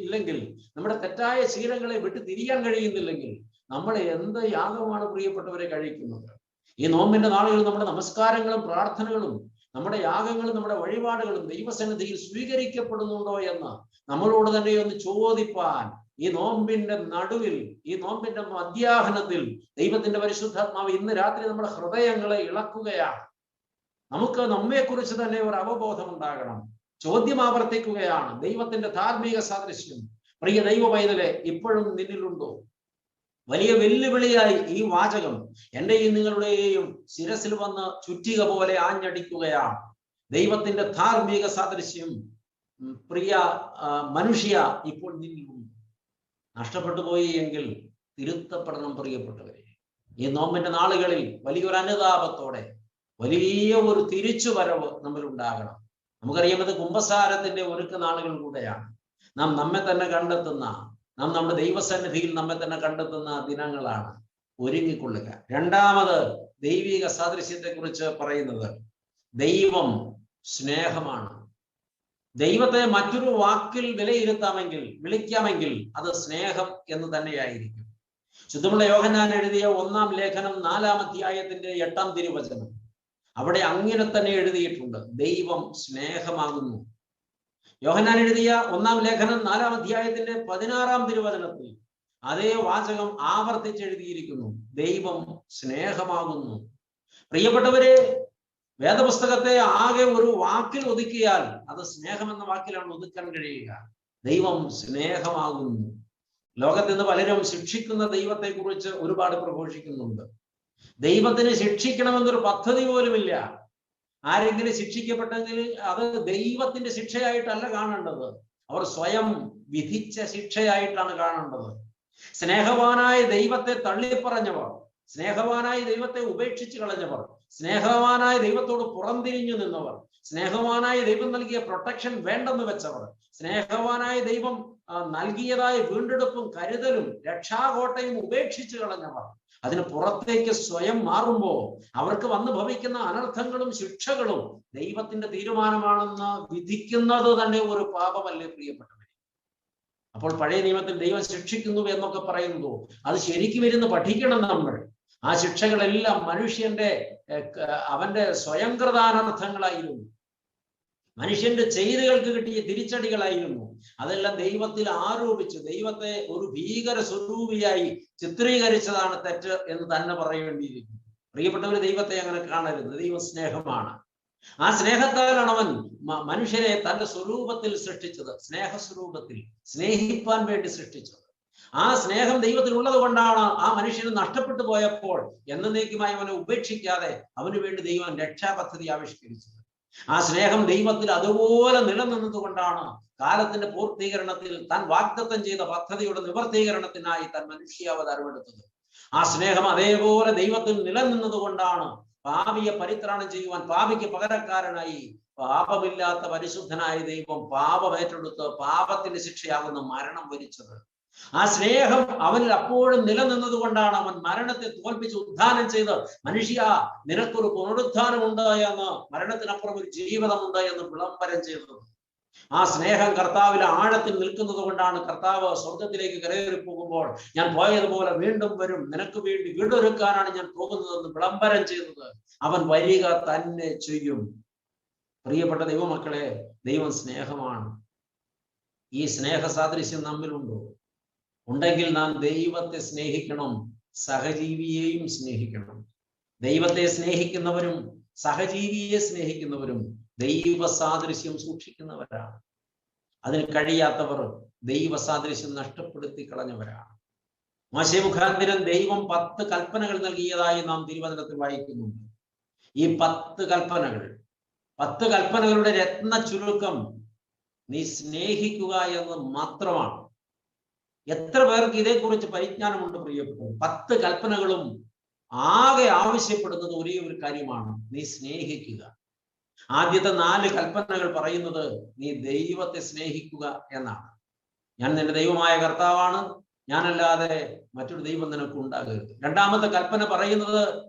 ഇല്ലെങ്കിൽ, നമ്മുടെ തെറ്റായ ശീലങ്ങളെ വിട്ട് തിരിയാൻ കഴിയുന്നില്ലെങ്കിൽ, നമ്മൾ എന്ത് യാഗമാണ് പ്രിയപ്പെട്ടവരെ കഴിക്കുന്നത്? ഈ നോമ്പിന്റെ നാളുകളിൽ നമ്മുടെ നമസ്കാരങ്ങളും പ്രാർത്ഥനകളും നമ്മുടെ യാഗങ്ങളും നമ്മുടെ വഴിപാടുകളും ദൈവസന്നിധിയിൽ സ്വീകരിക്കപ്പെടുന്നുണ്ടോ എന്ന് നമ്മളോട് തന്നെ ഒന്ന് ചോദിപ്പാൻ ഈ നോമ്പിന്റെ നടുവിൽ, ഈ നോമ്പിന്റെ മധ്യാഹ്നത്തിൽ ദൈവത്തിന്റെ പരിശുദ്ധാത്മാവ് ഇന്ന് രാത്രി നമ്മുടെ ഹൃദയങ്ങളെ ഇളക്കുകയാണ്. നമുക്ക് നമ്മെക്കുറിച്ച് തന്നെ ഒരു അവബോധം ഉണ്ടാകണം. ചോദ്യം ആവർത്തിക്കുകയാണ്, ദൈവത്തിന്റെ ധാർമ്മിക സാദൃശ്യം പ്രിയ ദൈവ പൈതലെ ഇപ്പോഴും നിന്നിലുണ്ടോ? വലിയ വെല്ലുവിളിയായി ഈ വാചകം എന്റെയും നിങ്ങളുടെയും ശിരസിൽ വന്ന് ചുറ്റിക പോലെ ആഞ്ഞടിക്കുകയാണ്. ദൈവത്തിന്റെ ധാർമ്മിക സാദൃശ്യം പ്രിയ മനുഷ്യ ഇപ്പോൾ നിന്നിലുണ്ട്. നഷ്ടപ്പെട്ടു പോയി എങ്കിൽ തിരുത്തപ്പെടണം പ്രിയപ്പെട്ടവരെ. ഈ നോമ്പിന്റെ നാളുകളിൽ വലിയൊരു അനുതാപത്തോടെ വലിയ ഒരു തിരിച്ചുവരവ് നമ്മിൽ ഉണ്ടാകണം. നമുക്കറിയാം, ഇത് കുംഭസാരത്തിന്റെ ഒരുക്ക നാളുകൾ കൂടെയാണ്. നാം നമ്മെ തന്നെ കണ്ടെത്തുന്ന, നാം നമ്മുടെ ദൈവസന്നിധിയിൽ നമ്മെ തന്നെ കണ്ടെത്തുന്ന ദിനങ്ങളാണ്. ഒരുങ്ങിക്കൊള്ളുക. രണ്ടാമത് ദൈവിക സാദൃശ്യത്തെ കുറിച്ച് പറയുന്നത് ദൈവം സ്നേഹമാണ്. ദൈവത്തെ മറ്റൊരു വാക്കിൽ വിളിക്കാമെങ്കിൽ അത് സ്നേഹം എന്ന് തന്നെയായിരിക്കും. ശുദ്ധമുള്ള യോഹന്നാൻ എഴുതിയ 1-ാം ലേഖനം 4-ാം അധ്യായത്തിന്റെ 8-ാം തിരുവചനം അവിടെ അങ്ങനെ തന്നെ എഴുതിയിട്ടുണ്ട്, ദൈവം സ്നേഹമാകുന്നു. യോഹന്നാൻ എഴുതിയ 1-ാം ലേഖനം 4-ാം അധ്യായത്തിന്റെ 16-ാം തിരുവചനത്തിൽ അതേ വാചകം ആവർത്തിച്ചെഴുതിയിരിക്കുന്നു, ദൈവം സ്നേഹമാകുന്നു. പ്രിയപ്പെട്ടവരെ, വേദപുസ്തകത്തെ ആകെ ഒരു വാക്കിൽ ഒതുക്കിയാൽ അത് സ്നേഹം എന്ന വാക്കിലാണ് ഒതുക്കാൻ കഴിയുക. ദൈവം സ്നേഹമാകുന്നു. ലോകത്ത് നിന്ന് പലരും ശിക്ഷിക്കുന്ന ദൈവത്തെ കുറിച്ച് ഒരുപാട് പ്രഘോഷിക്കുന്നുണ്ട്. ദൈവത്തിന് ശിക്ഷിക്കണമെന്നൊരു പദ്ധതി പോലുമില്ല. ആരെങ്കിലും ശിക്ഷിക്കപ്പെട്ടെങ്കിൽ അത് ദൈവത്തിന്റെ ശിക്ഷയായിട്ടല്ല കാണേണ്ടത്, അവർ സ്വയം വിധിച്ച ശിക്ഷയായിട്ടാണ് കാണേണ്ടത്. സ്നേഹവാനായ ദൈവത്തെ തള്ളിപ്പറഞ്ഞവർ, സ്നേഹവാനായ ദൈവത്തെ ഉപേക്ഷിച്ച് കളഞ്ഞവർ, സ്നേഹവാനായ ദൈവത്തോട് പുറംതിരിഞ്ഞു നിന്നവർ, സ്നേഹവാനായ ദൈവം നൽകിയ പ്രൊട്ടക്ഷൻ വേണ്ടെന്ന് വെച്ചവർ, സ്നേഹവാനായ ദൈവം നൽകിയതായ വീണ്ടെടുപ്പും കരുതലും രക്ഷാകോട്ടയും ഉപേക്ഷിച്ച് കളഞ്ഞവർ, അതിന് പുറത്തേക്ക് സ്വയം മാറുമ്പോൾ അവർക്ക് വന്നു ഭവിക്കുന്ന അനർത്ഥങ്ങളും ശിക്ഷകളും ദൈവത്തിന്റെ തീരുമാനമാണെന്ന് വിധിക്കുന്നത് തന്നെ ഒരു പാപമല്ലേ പ്രിയപ്പെട്ടവരെ? അപ്പോൾ പഴയ നിയമത്തിൽ ദൈവം ശിക്ഷിക്കുന്നു എന്നൊക്കെ പറയുന്നു, അത് ശരിക്കും ഇരുന്ന് പഠിക്കണം നമ്മൾ. ആ ശിക്ഷകളെല്ലാം അവന്റെ സ്വയംകൃതാനർത്ഥങ്ങളായിരുന്നു, മനുഷ്യന്റെ ചെയ്തികൾക്ക് കിട്ടിയ തിരിച്ചടികളായിരുന്നു. അതെല്ലാം ദൈവത്തിൽ ആരോപിച്ച് ദൈവത്തെ ഒരു ഭീകര സ്വരൂപിയായി ചിത്രീകരിച്ചതാണ് തെറ്റ് എന്ന് തന്നെ പറയേണ്ടിയിരിക്കുന്നു. പ്രിയപ്പെട്ടവർ, ദൈവത്തെ അങ്ങനെ കാണരുത്. ദൈവം സ്നേഹമാണ്. ആ സ്നേഹത്താലാണ് അവൻ മനുഷ്യരെ തന്റെ സ്വരൂപത്തിൽ സൃഷ്ടിച്ചത്, സ്നേഹസ്വരൂപത്തിൽ സ്നേഹിപ്പാൻ വേണ്ടി സൃഷ്ടിച്ചത്. ആ സ്നേഹം ദൈവത്തിൽ ഉള്ളത് കൊണ്ടാണ് ആ മനുഷ്യന് നഷ്ടപ്പെട്ടു പോയപ്പോൾ എന്നേക്കുമായി അവനെ ഉപേക്ഷിക്കാതെ അവന് വേണ്ടി ദൈവം രക്ഷാപദ്ധതി ആവിഷ്കരിച്ചത്. ആ സ്നേഹം ദൈവത്തിൽ അതുപോലെ നിലനിന്നത് കൊണ്ടാണ് കാലത്തിന്റെ പൂർത്തീകരണത്തിൽ താൻ വാഗ്ദത്തം ചെയ്ത പദ്ധതിയുടെ നിവർത്തീകരണത്തിനായി താൻ മനുഷ്യാവതാരം എടുത്തത്. ആ സ്നേഹം അതേപോലെ ദൈവത്തിൽ നിലനിന്നത് കൊണ്ടാണ് പാപിയെ പരിത്രാണം ചെയ്യുവാൻ, പാപിക്ക് പകരക്കാരനായി പാപമില്ലാത്ത പരിശുദ്ധനായ ദൈവം പാപമേറ്റെടുത്ത് പാപത്തിന്റെ ശിക്ഷയാകുന്ന മരണം വരിച്ചത്. ആ സ്നേഹം അവനിൽ അപ്പോഴും നിലനിന്നത് കൊണ്ടാണ് അവൻ മരണത്തെ തോൽപ്പിച്ച് ഉദ്ധാനം ചെയ്ത്, മനുഷ്യ നിനക്കൊരു പുനരുദ്ധാനമുണ്ട് എന്ന്, മരണത്തിനപ്പുറം ഒരു ജീവിതമുണ്ട് എന്ന് വിളംബരം ചെയ്തത്. ആ സ്നേഹം കർത്താവിലെ ആഴത്തിൽ നിൽക്കുന്നത് കൊണ്ടാണ് കർത്താവ് സ്വർഗത്തിലേക്ക് കയറി പോകുമ്പോൾ ഞാൻ പോയതുപോലെ വീണ്ടും വരും, നിനക്ക് വേണ്ടി വീടൊരുക്കാനാണ് ഞാൻ പോകുന്നതെന്ന് വിളംബരം ചെയ്തത്. അവൻ വരിക തന്നെ ചെയ്യും. പ്രിയപ്പെട്ട ദൈവമക്കളെ, ദൈവം സ്നേഹമാണ്. ഈ സ്നേഹ സാദൃശ്യം നമ്മിലുണ്ടോ? ഉണ്ടെങ്കിൽ നാം ദൈവത്തെ സ്നേഹിക്കണം, സഹജീവിയെയും സ്നേഹിക്കണം. ദൈവത്തെ സ്നേഹിക്കുന്നവരും സഹജീവിയെ സ്നേഹിക്കുന്നവരും ദൈവ സാദൃശ്യം സൂക്ഷിക്കുന്നവരാണ്. അതിന് കഴിയാത്തവർ ദൈവ സാദൃശ്യം നഷ്ടപ്പെടുത്തി കളഞ്ഞവരാണ്. മോശെ മുഖാന്തരം ദൈവം 10 കൽപ്പനകൾ നൽകിയതായി നാം തിരുവചനത്തിൽ വായിക്കുന്നുണ്ട്. ഈ 10 കൽപ്പനകളുടെ രത്ന ചുരുക്കം നീ സ്നേഹിക്കുക എന്ന് മാത്രമാണ്. എത്ര പേർക്ക് ഇതേക്കുറിച്ച് പരിജ്ഞാനമുണ്ട് പ്രിയപ്പെട്ടു? 10 കൽപ്പനകളും ആകെ ആവശ്യപ്പെടുന്നത് ഒരേ ഒരു കാര്യമാണ്, നീ സ്നേഹിക്കുക. ആദ്യത്തെ 4 കൽപ്പനകൾ പറയുന്നത് നീ ദൈവത്തെ സ്നേഹിക്കുക എന്നാണ്. ഞാൻ നിന്റെ ദൈവമായ കർത്താവാണ്, ഞാനല്ലാതെ മറ്റൊരു ദൈവം നിനക്ക് ഉണ്ടാകരുത്. രണ്ടാമത്തെ കൽപ്പന പറയുന്നത്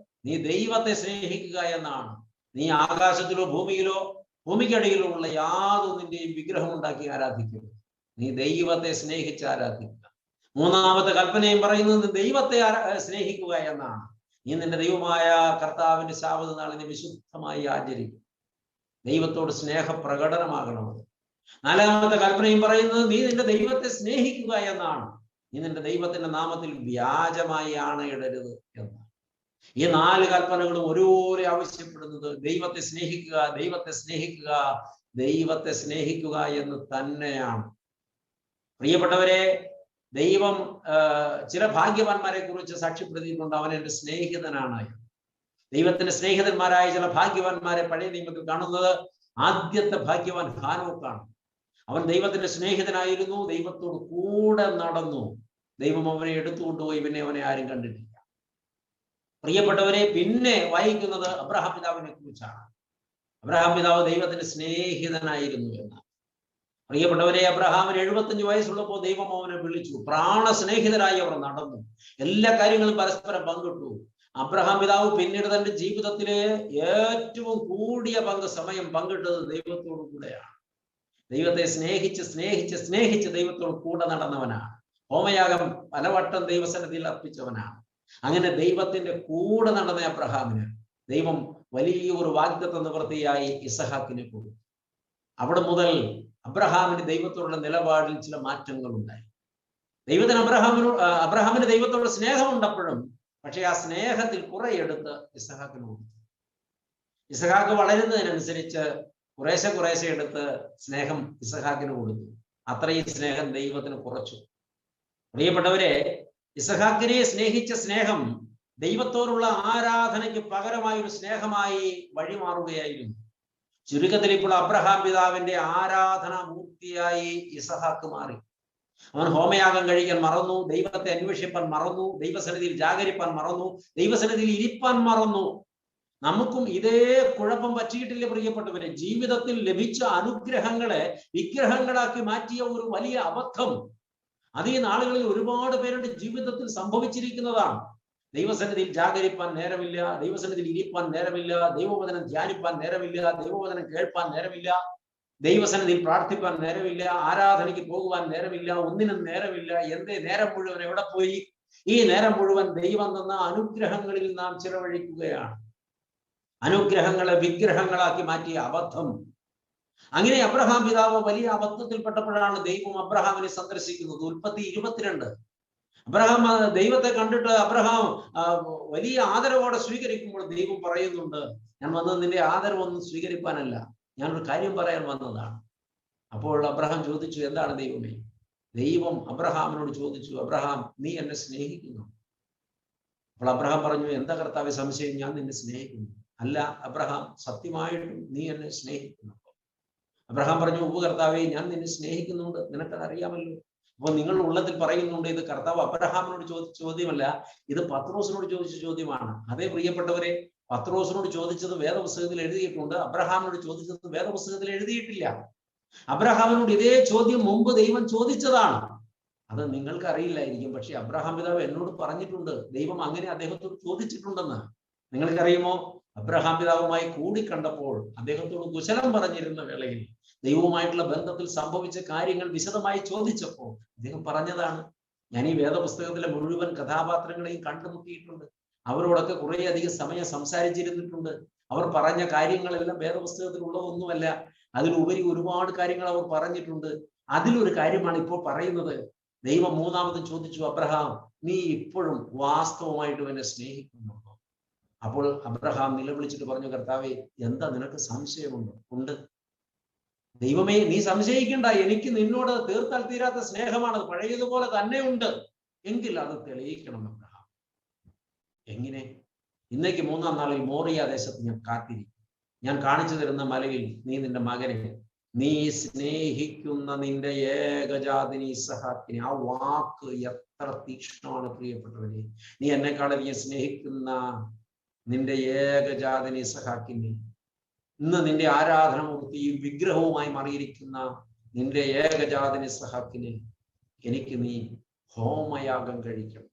നീ ദൈവത്തെ സ്നേഹിക്കുക എന്നാണ്. നീ ആകാശത്തിലോ ഭൂമിയിലോ ഭൂമിക്കടിയിലോ ഉള്ള യാതൊന്നിന്റെയും വിഗ്രഹം ഉണ്ടാക്കി ആരാധിക്കരുത്. നീ ദൈവത്തെ സ്നേഹിച്ച് ആരാധിക്കുക. മൂന്നാമത്തെ കൽപ്പനയും പറയുന്നത് ദൈവത്തെ സ്നേഹിക്കുക എന്നാണ്. നീ നിന്റെ ദൈവമായ കർത്താവിന്റെ ശാബത്ത് നാളിനെ വിശുദ്ധമായി ആചരിക്കും. ദൈവത്തോട് സ്നേഹ പ്രകടനമാകണമത്. നാലാമത്തെ കൽപ്പനയും പറയുന്നത് നീ നിന്റെ ദൈവത്തെ സ്നേഹിക്കുക എന്നാണ്. നീ നിന്റെ ദൈവത്തിന്റെ നാമത്തിൽ വ്യാജമായി ആണയിടരുത് എന്നാണ്. ഈ 4 കൽപ്പനകളും ഓരോരോ ആവശ്യപ്പെടുന്നത് ദൈവത്തെ സ്നേഹിക്കുക, ദൈവത്തെ സ്നേഹിക്കുക, ദൈവത്തെ സ്നേഹിക്കുക എന്ന് തന്നെയാണ്. പ്രിയപ്പെട്ടവരെ, ദൈവം ചില ഭാഗ്യവാന്മാരെ കുറിച്ച് സാക്ഷ്യപ്പെടുത്തിയിട്ടുണ്ട്. അവൻ എൻ്റെ സ്നേഹിതനാണ്. ദൈവത്തിന്റെ സ്നേഹിതന്മാരായ ചില ഭാഗ്യവാന്മാരെ പഴയ നിയമത്തിൽ കാണുന്നത് ആദ്യത്തെ ഭാഗ്യവാൻ ഹാനോക്കാണ്. അവൻ ദൈവത്തിന്റെ സ്നേഹിതനായിരുന്നു, ദൈവത്തോട് കൂടെ നടന്നു. ദൈവം അവനെ എടുത്തുകൊണ്ടുപോയി, പിന്നെ അവനെ ആരും കണ്ടിട്ടില്ല. പ്രിയപ്പെട്ടവരെ, പിന്നെ വായിക്കുന്നത് അബ്രഹാം പിതാവിനെ കുറിച്ചാണ്. അബ്രഹാം പിതാവ് ദൈവത്തിന്റെ സ്നേഹിതനായിരുന്നു എന്ന്. പ്രിയപ്പെട്ടവരെ, അബ്രഹാമിന് 75 വയസ്സുള്ളപ്പോൾ ദൈവം അവനെ വിളിച്ചു. പ്രാണസ്നേഹിതരായി അവർ നടന്നു, എല്ലാ കാര്യങ്ങളും പരസ്പരം പങ്കിട്ടു. അബ്രഹാം പിതാവ് പിന്നീട് തന്റെ ജീവിതത്തിലെ ഏറ്റവും കൂടിയ സമയം പങ്കിട്ടത് ദൈവത്തോടു കൂടെയാണ്. ദൈവത്തെ സ്നേഹിച്ച് സ്നേഹിച്ച് സ്നേഹിച്ച് ദൈവത്തോട് കൂടെ നടന്നവനാണ്. ഹോമയാഗം പലവട്ടം ദൈവസന്നിധിയിൽ അർപ്പിച്ചവനാണ്. അങ്ങനെ ദൈവത്തിന്റെ കൂടെ നടന്ന അബ്രഹാമിന് ദൈവം വലിയൊരു വാഗ്ദത്ത നിവൃത്തിയായി ഇസഹാക്കിനെ കൊടുത്തു. അവിടെ മുതൽ അബ്രഹാമിന് ദൈവത്തോടുള്ള നിലപാടിൽ ചില മാറ്റങ്ങൾ ഉണ്ടായി. അബ്രഹാമിന് ദൈവത്തോടുള്ള സ്നേഹമുണ്ടപ്പോഴും, പക്ഷെ ആ സ്നേഹത്തിൽ കുറെ എടുത്ത് ഇസഹാക്കിന് കൊടുത്തു. ഇസഹാക്ക് വളരുന്നതിനനുസരിച്ച് കുറേശ്ശെ എടുത്ത് സ്നേഹം ഇസഹാക്കിന് കൊടുത്തു. അത്രയും സ്നേഹം ദൈവത്തിന് കുറച്ചു. പ്രിയപ്പെട്ടവരെ, ഇസഹാക്കിനെ സ്നേഹിച്ച സ്നേഹം ദൈവത്തോടുള്ള ആരാധനയ്ക്ക് പകരമായ ഒരു സ്നേഹമായി വഴിമാറുകയായിരുന്നു. ചുരുക്കത്തിൽ ഇപ്പോൾ അബ്രഹാം പിതാവിന്റെ ആരാധനാ മൂർത്തിയായി ഇസഹാക്ക് മാറി. അവൻ ഹോമയാഗം കഴിക്കാൻ മറന്നു, ദൈവത്തെ അന്വേഷിപ്പാൻ മറന്നു, ദൈവസന്നിധിയിൽ ജാഗരിപ്പാൻ മറന്നു, ദൈവസന്നിധിയിൽ ഇരിപ്പാൻ മറന്നു. നമുക്കും ഇതേ കുഴപ്പം പറ്റിയിട്ടില്ല പ്രിയപ്പെട്ടവരെ. ജീവിതത്തിൽ ലഭിച്ച അനുഗ്രഹങ്ങളെ വിഗ്രഹങ്ങളാക്കി മാറ്റിയ ഒരു വലിയ അബദ്ധം അത് ഈ നാളുകളിൽ ഒരുപാട് പേരുടെ ജീവിതത്തിൽ സംഭവിച്ചിരിക്കുന്നതാണ്. ദൈവസന്നിധിയിൽ ജാഗരിപ്പാൻ നേരമില്ല, ദൈവസന്നിധിയിൽ ഇരിപ്പാൻ നേരമില്ല, ദൈവവചനം ധ്യാനിപ്പാൻ നേരമില്ല, ദൈവവചനം കേൾപ്പാൻ നേരമില്ല, ദൈവസന്നിധിയിൽ പ്രാർത്ഥിപ്പാൻ നേരമില്ല, ആരാധനയ്ക്ക് പോകുവാൻ നേരമില്ല, ഒന്നിനും നേരമില്ല. എന്തേ നേരം മുഴുവൻ എവിടെ പോയി? ഈ നേരം മുഴുവൻ ദൈവം തന്ന അനുഗ്രഹങ്ങളിൽ നാം ചിലവഴിക്കുകയാണ്. അനുഗ്രഹങ്ങളെ വിഗ്രഹങ്ങളാക്കി മാറ്റിയ അബദ്ധം. അങ്ങനെ അബ്രഹാം പിതാവ് വലിയ അബദ്ധത്തിൽപ്പെട്ടപ്പോഴാണ് ദൈവം അബ്രഹാമിനെ സന്ദർശിക്കുന്നത്. ഉൽപ്പത്തി 22. അബ്രഹാം ദൈവത്തെ കണ്ടിട്ട് അബ്രഹാം വലിയ ആദരവോടെ സ്വീകരിക്കുമ്പോൾ ദൈവം പറയുന്നുണ്ട്, ഞാൻ വന്നത് നിന്റെ ആദരവൊന്നും സ്വീകരിപ്പാനല്ല, ഞാനൊരു കാര്യം പറയാൻ വന്നതാണ്. അപ്പോൾ അബ്രഹാം ചോദിച്ചു, എന്താണ് ദൈവമേ? ദൈവം അബ്രഹാമിനോട് ചോദിച്ചു, അബ്രഹാം, നീ എന്നെ സ്നേഹിക്കുന്നു? അപ്പോൾ അബ്രഹാം പറഞ്ഞു, എന്താ കർത്താവേ സംശയം? ഞാൻ നിന്നെ സ്നേഹിക്കുന്നു. അല്ല അബ്രഹാം, സത്യമായിട്ടും നീ എന്നെ സ്നേഹിക്കുന്നു? അബ്രഹാം പറഞ്ഞു, ഉവ്വ് കർത്താവേ, ഞാൻ നിന്നെ സ്നേഹിക്കുന്നുണ്ട്, നിനക്കത് അറിയാമല്ലോ. അപ്പൊ നിങ്ങളുടെ ഉള്ളത്തിൽ പറയുന്നുണ്ട്, ഇത് കർത്താവ് അബ്രഹാമിനോട് ചോദിച്ച ചോദ്യമല്ല, ഇത് പത്രോസിനോട് ചോദിച്ച ചോദ്യമാണ്. അതേ പ്രിയപ്പെട്ടവരെ, പത്രോസിനോട് ചോദിച്ചത് വേദപുസ്തകത്തിൽ എഴുതിയിട്ടുണ്ട്, അബ്രഹാമിനോട് ചോദിച്ചത് വേദപുസ്തകത്തിൽ എഴുതിയിട്ടില്ല. അബ്രഹാമിനോട് ഇതേ ചോദ്യം മുമ്പ് ദൈവം ചോദിച്ചതാണ്. അത് നിങ്ങൾക്ക് അറിയില്ലായിരിക്കും, പക്ഷെ അബ്രഹാം പിതാവ് എന്നോട് പറഞ്ഞിട്ടുണ്ട്, ദൈവം അങ്ങനെ അദ്ദേഹത്തോട് ചോദിച്ചിട്ടുണ്ടെന്ന്. നിങ്ങൾക്കറിയുമോ? അബ്രഹാം പിതാവുമായി കൂടിക്കണ്ടപ്പോൾ അദ്ദേഹത്തോട് കുശലം പറഞ്ഞിരുന്ന വേളയിൽ ദൈവവുമായിട്ടുള്ള ബന്ധത്തിൽ സംഭവിച്ച കാര്യങ്ങൾ വിശദമായി ചോദിച്ചപ്പോൾ അദ്ദേഹം പറഞ്ഞതാണ്, ഞാൻ ഈ വേദപുസ്തകത്തിലെ മുഴുവൻ കഥാപാത്രങ്ങളെയും കണ്ടുമുട്ടിയിട്ടുണ്ട്, അവരോടൊക്കെ കുറേയധികം സമയം സംസാരിച്ചിരുന്നിട്ടുണ്ട്. അവർ പറഞ്ഞ കാര്യങ്ങളെല്ലാം വേദപുസ്തകത്തിൽ ഉള്ളതൊന്നുമല്ല, അതിലുപരി ഒരുപാട് കാര്യങ്ങൾ അവർ പറഞ്ഞിട്ടുണ്ട്. അതിലൊരു കാര്യമാണ് ഇപ്പോൾ പറയുന്നത്. ദൈവം മൂന്നാമതും ചോദിച്ചു, അബ്രഹാം, നീ ഇപ്പോഴും വാസ്തവമായിട്ടും എന്നെ സ്നേഹിക്കുന്നുണ്ടോ? അപ്പോൾ അബ്രഹാം നിലവിളിച്ചിട്ട് പറഞ്ഞു, കർത്താവേ, എന്താ നിനക്ക് സംശയമുണ്ടോ? ഉണ്ട്. ദൈവമേ, നീ സംശയിക്കണ്ട, എനിക്ക് നിന്നോട് തീർത്താൽ തീരാത്ത സ്നേഹമാണ്, പഴയതുപോലെ തന്നെ ഉണ്ട്. എങ്കിൽ അത് തെളിയിക്കണം അബ്രഹാം. എങ്ങനെ? ഇന്നേക്ക് 3-ാം നാളിൽ മോറിയ ദേശത്ത് ഞാൻ കാത്തിരിക്കും. ഞാൻ കാണിച്ചു തരുന്ന മലയിൽ നീ നിന്റെ മകനെ നീ സ്നേഹിക്കുന്ന നിന്റെ ഏകജാതിനി ഇസ്ഹാക്കിനെ. ആ വാക്ക് എത്ര തീക്ഷ്ണമാണ് പ്രിയപ്പെട്ടവരെ. നീ എന്നെക്കാളധികം സ്നേഹിക്കുന്ന നിന്റെ ഏകജാതിനി ഇസ്ഹാക്കിനെ. ഇന്ന് നിന്റെ ആരാധനമൂർത്തിയും വിഗ്രഹവുമായി മാറിയിരിക്കുന്ന നിന്റെ ഏകജാതിനി ഇസ്ഹാക്കിനെ എനിക്ക് നീ ഹോമയാഗം കഴിക്കണം.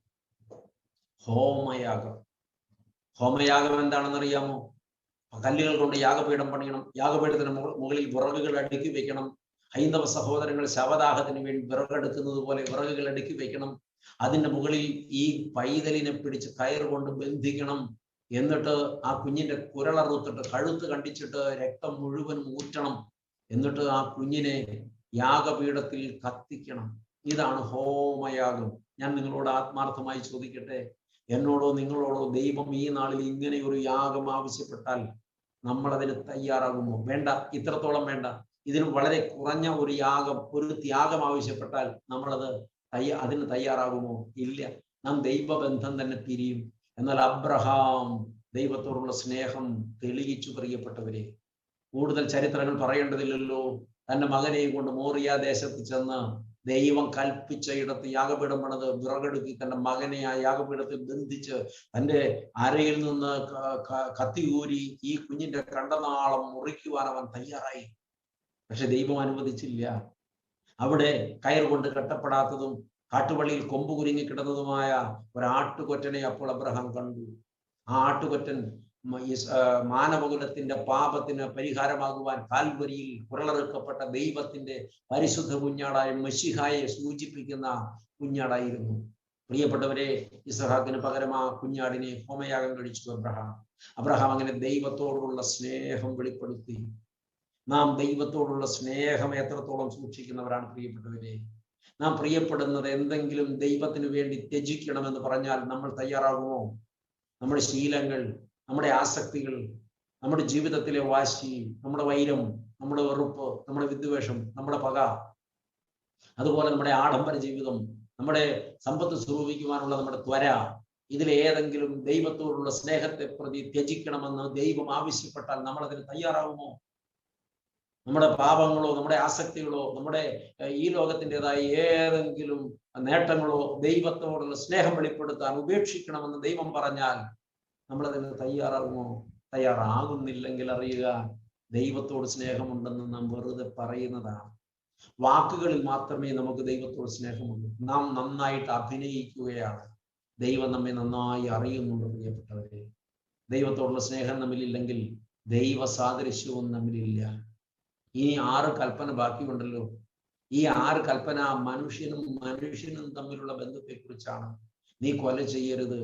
ഹോമയാഗം. ഹോമയാഗം എന്താണെന്നറിയാമോ? കല്ലുകൾ കൊണ്ട് യാഗപീഠം പണിയണം. യാഗപീഠത്തിന് മുകളിൽ വിറകുകൾ അടുക്കി വെക്കണം. ഹൈന്ദവ സഹോദരങ്ങൾ ശവദാഹത്തിന് വേണ്ടി വിറകെടുക്കുന്നത് പോലെ വിറകുകൾ അടുക്കി വെക്കണം. അതിന്റെ മുകളിൽ ഈ പൈതലിനെ പിടിച്ച് കയർ കൊണ്ട് ബന്ധിക്കണം. എന്നിട്ട് ആ കുഞ്ഞിന്റെ കുരളറുത്തിട്ട് കഴുത്ത് കണ്ടിച്ചിട്ട് രക്തം മുഴുവൻ ഊറ്റണം. എന്നിട്ട് ആ കുഞ്ഞിനെ യാഗപീഠത്തിൽ കത്തിക്കണം. ഇതാണ് ഹോമയാഗം. ഞാൻ നിങ്ങളോട് ആത്മാർത്ഥമായി ചോദിക്കട്ടെ, എന്നോടോ നിങ്ങളോടോ ദൈവം ഈ നാളിൽ ഇങ്ങനെ ഒരു യാഗം ആവശ്യപ്പെട്ടാൽ നമ്മൾ അതിന് തയ്യാറാകുമോ? വേണ്ട, ഇത്രത്തോളം വേണ്ട. ഇതിന് വളരെ കുറഞ്ഞ ഒരു യാഗം, ഒരു ത്യാഗം ആവശ്യപ്പെട്ടാൽ നമ്മളത് അതിന് തയ്യാറാകുമോ? ഇല്ല. നാം ദൈവബന്ധം തന്നെ പിരിയും. എന്നാൽ അബ്രഹാം ദൈവത്തോടുള്ള സ്നേഹം തെളിയിച്ചു. പ്രിയപ്പെട്ടവരെ, കൂടുതൽ ചരിത്രങ്ങൾ പറയേണ്ടതില്ലല്ലോ. തന്റെ മകനെയും കൊണ്ട് മോറിയ ദേശത്ത് ചെന്ന് ദൈവം കൽപ്പിച്ച ഇടത്ത് യാഗപീഠം പണിത് വിറകെടുക്കി തന്റെ മകനെ ആ യാഗപീഠത്തിൽ ബന്ധിച്ച് തന്റെ അരയിൽ നിന്ന് കത്തി ഊരി ഈ കുഞ്ഞിന്റെ കണ്ടനാളം മുറിക്കുവാൻ അവൻ തയ്യാറായി. പക്ഷെ ദൈവം അനുവദിച്ചില്ല. അവിടെ കയർ കൊണ്ട് കെട്ടപ്പെടാത്തതും കാട്ടുപള്ളിയിൽ കൊമ്പ് കുരുങ്ങി കിടന്നതുമായ ഒരാട്ടുകൊറ്റനെ അപ്പോൾ അബ്രഹാം കണ്ടു. ആ ആട്ടുകൊറ്റൻ മാനവകുലത്തിന്റെ പാപത്തിന് പരിഹാരമാകുവാൻ കാൽവരിയിൽ കുരളറുക്കപ്പെട്ട ദൈവത്തിന്റെ പരിശുദ്ധ കുഞ്ഞാടായ മശിഹായെ സൂചിപ്പിക്കുന്ന കുഞ്ഞാടായിരുന്നു. പ്രിയപ്പെട്ടവരെ, ഇസ്ഹാക്കിന് പകരം ആ കുഞ്ഞാടിനെ ഹോമയാഗം കഴിച്ചു അബ്രഹാം. അങ്ങനെ ദൈവത്തോടുള്ള സ്നേഹം വെളിപ്പെടുത്തി. നാം ദൈവത്തോടുള്ള സ്നേഹം എത്രത്തോളം സൂക്ഷിക്കുന്നവരാണ് പ്രിയപ്പെട്ടവരെ? നാം പ്രിയപ്പെടുന്നത് എന്തെങ്കിലും ദൈവത്തിന് വേണ്ടി ത്യജിക്കണമെന്ന് പറഞ്ഞാൽ നമ്മൾ തയ്യാറാകുമോ? നമ്മുടെ ശീലങ്ങൾ, നമ്മുടെ ആസക്തികൾ, നമ്മുടെ ജീവിതത്തിലെ വാശി, നമ്മുടെ വൈരം, നമ്മുടെ വെറുപ്പ്, നമ്മുടെ വിദ്വേഷം, നമ്മുടെ പക, അതുപോലെ നമ്മുടെ ആഡംബര ജീവിതം, നമ്മുടെ സമ്പത്ത് സ്വരൂപിക്കുവാനുള്ള നമ്മുടെ ത്വര, ഇതിലേതെങ്കിലും ദൈവത്തോടുള്ള സ്നേഹത്തെ പ്രതി ത്യജിക്കണമെന്ന് ദൈവം ആവശ്യപ്പെട്ടാൽ നമ്മൾ അതിന് തയ്യാറാകുമോ? നമ്മുടെ പാപങ്ങളോ നമ്മുടെ ആസക്തികളോ നമ്മുടെ ഈ ലോകത്തിൻ്റെതായ ഏതെങ്കിലും നേട്ടങ്ങളോ ദൈവത്തോടുള്ള സ്നേഹം വെളിപ്പെടുത്താൻ ഉപേക്ഷിക്കണമെന്ന് ദൈവം പറഞ്ഞാൽ നമ്മളതിന് തയ്യാറാകുമോ? തയ്യാറാകുന്നില്ലെങ്കിൽ അറിയുക, ദൈവത്തോട് സ്നേഹമുണ്ടെന്ന് നാം വെറുതെ പറയുന്നതാണ്. വാക്കുകളിൽ മാത്രമേ നമുക്ക് ദൈവത്തോട് സ്നേഹമുള്ളൂ. നാം നന്നായിട്ട് അഭിനയിക്കുകയാണ്. ദൈവം നമ്മെ നന്നായി അറിയുന്നുണ്ട് പ്രിയപ്പെട്ടവരെ. ദൈവത്തോടുള്ള സ്നേഹം നമ്മിലില്ലെങ്കിൽ ദൈവ സാദൃശ്യവും നമ്മിലില്ല. ഇനി 6 കൽപ്പന ബാക്കിയുണ്ടല്ലോ. ഈ 6 കൽപ്പന മനുഷ്യനും തമ്മിലുള്ള ബന്ധത്തെക്കുറിച്ചാണ്. നീ കൊല ചെയ്യരുത്.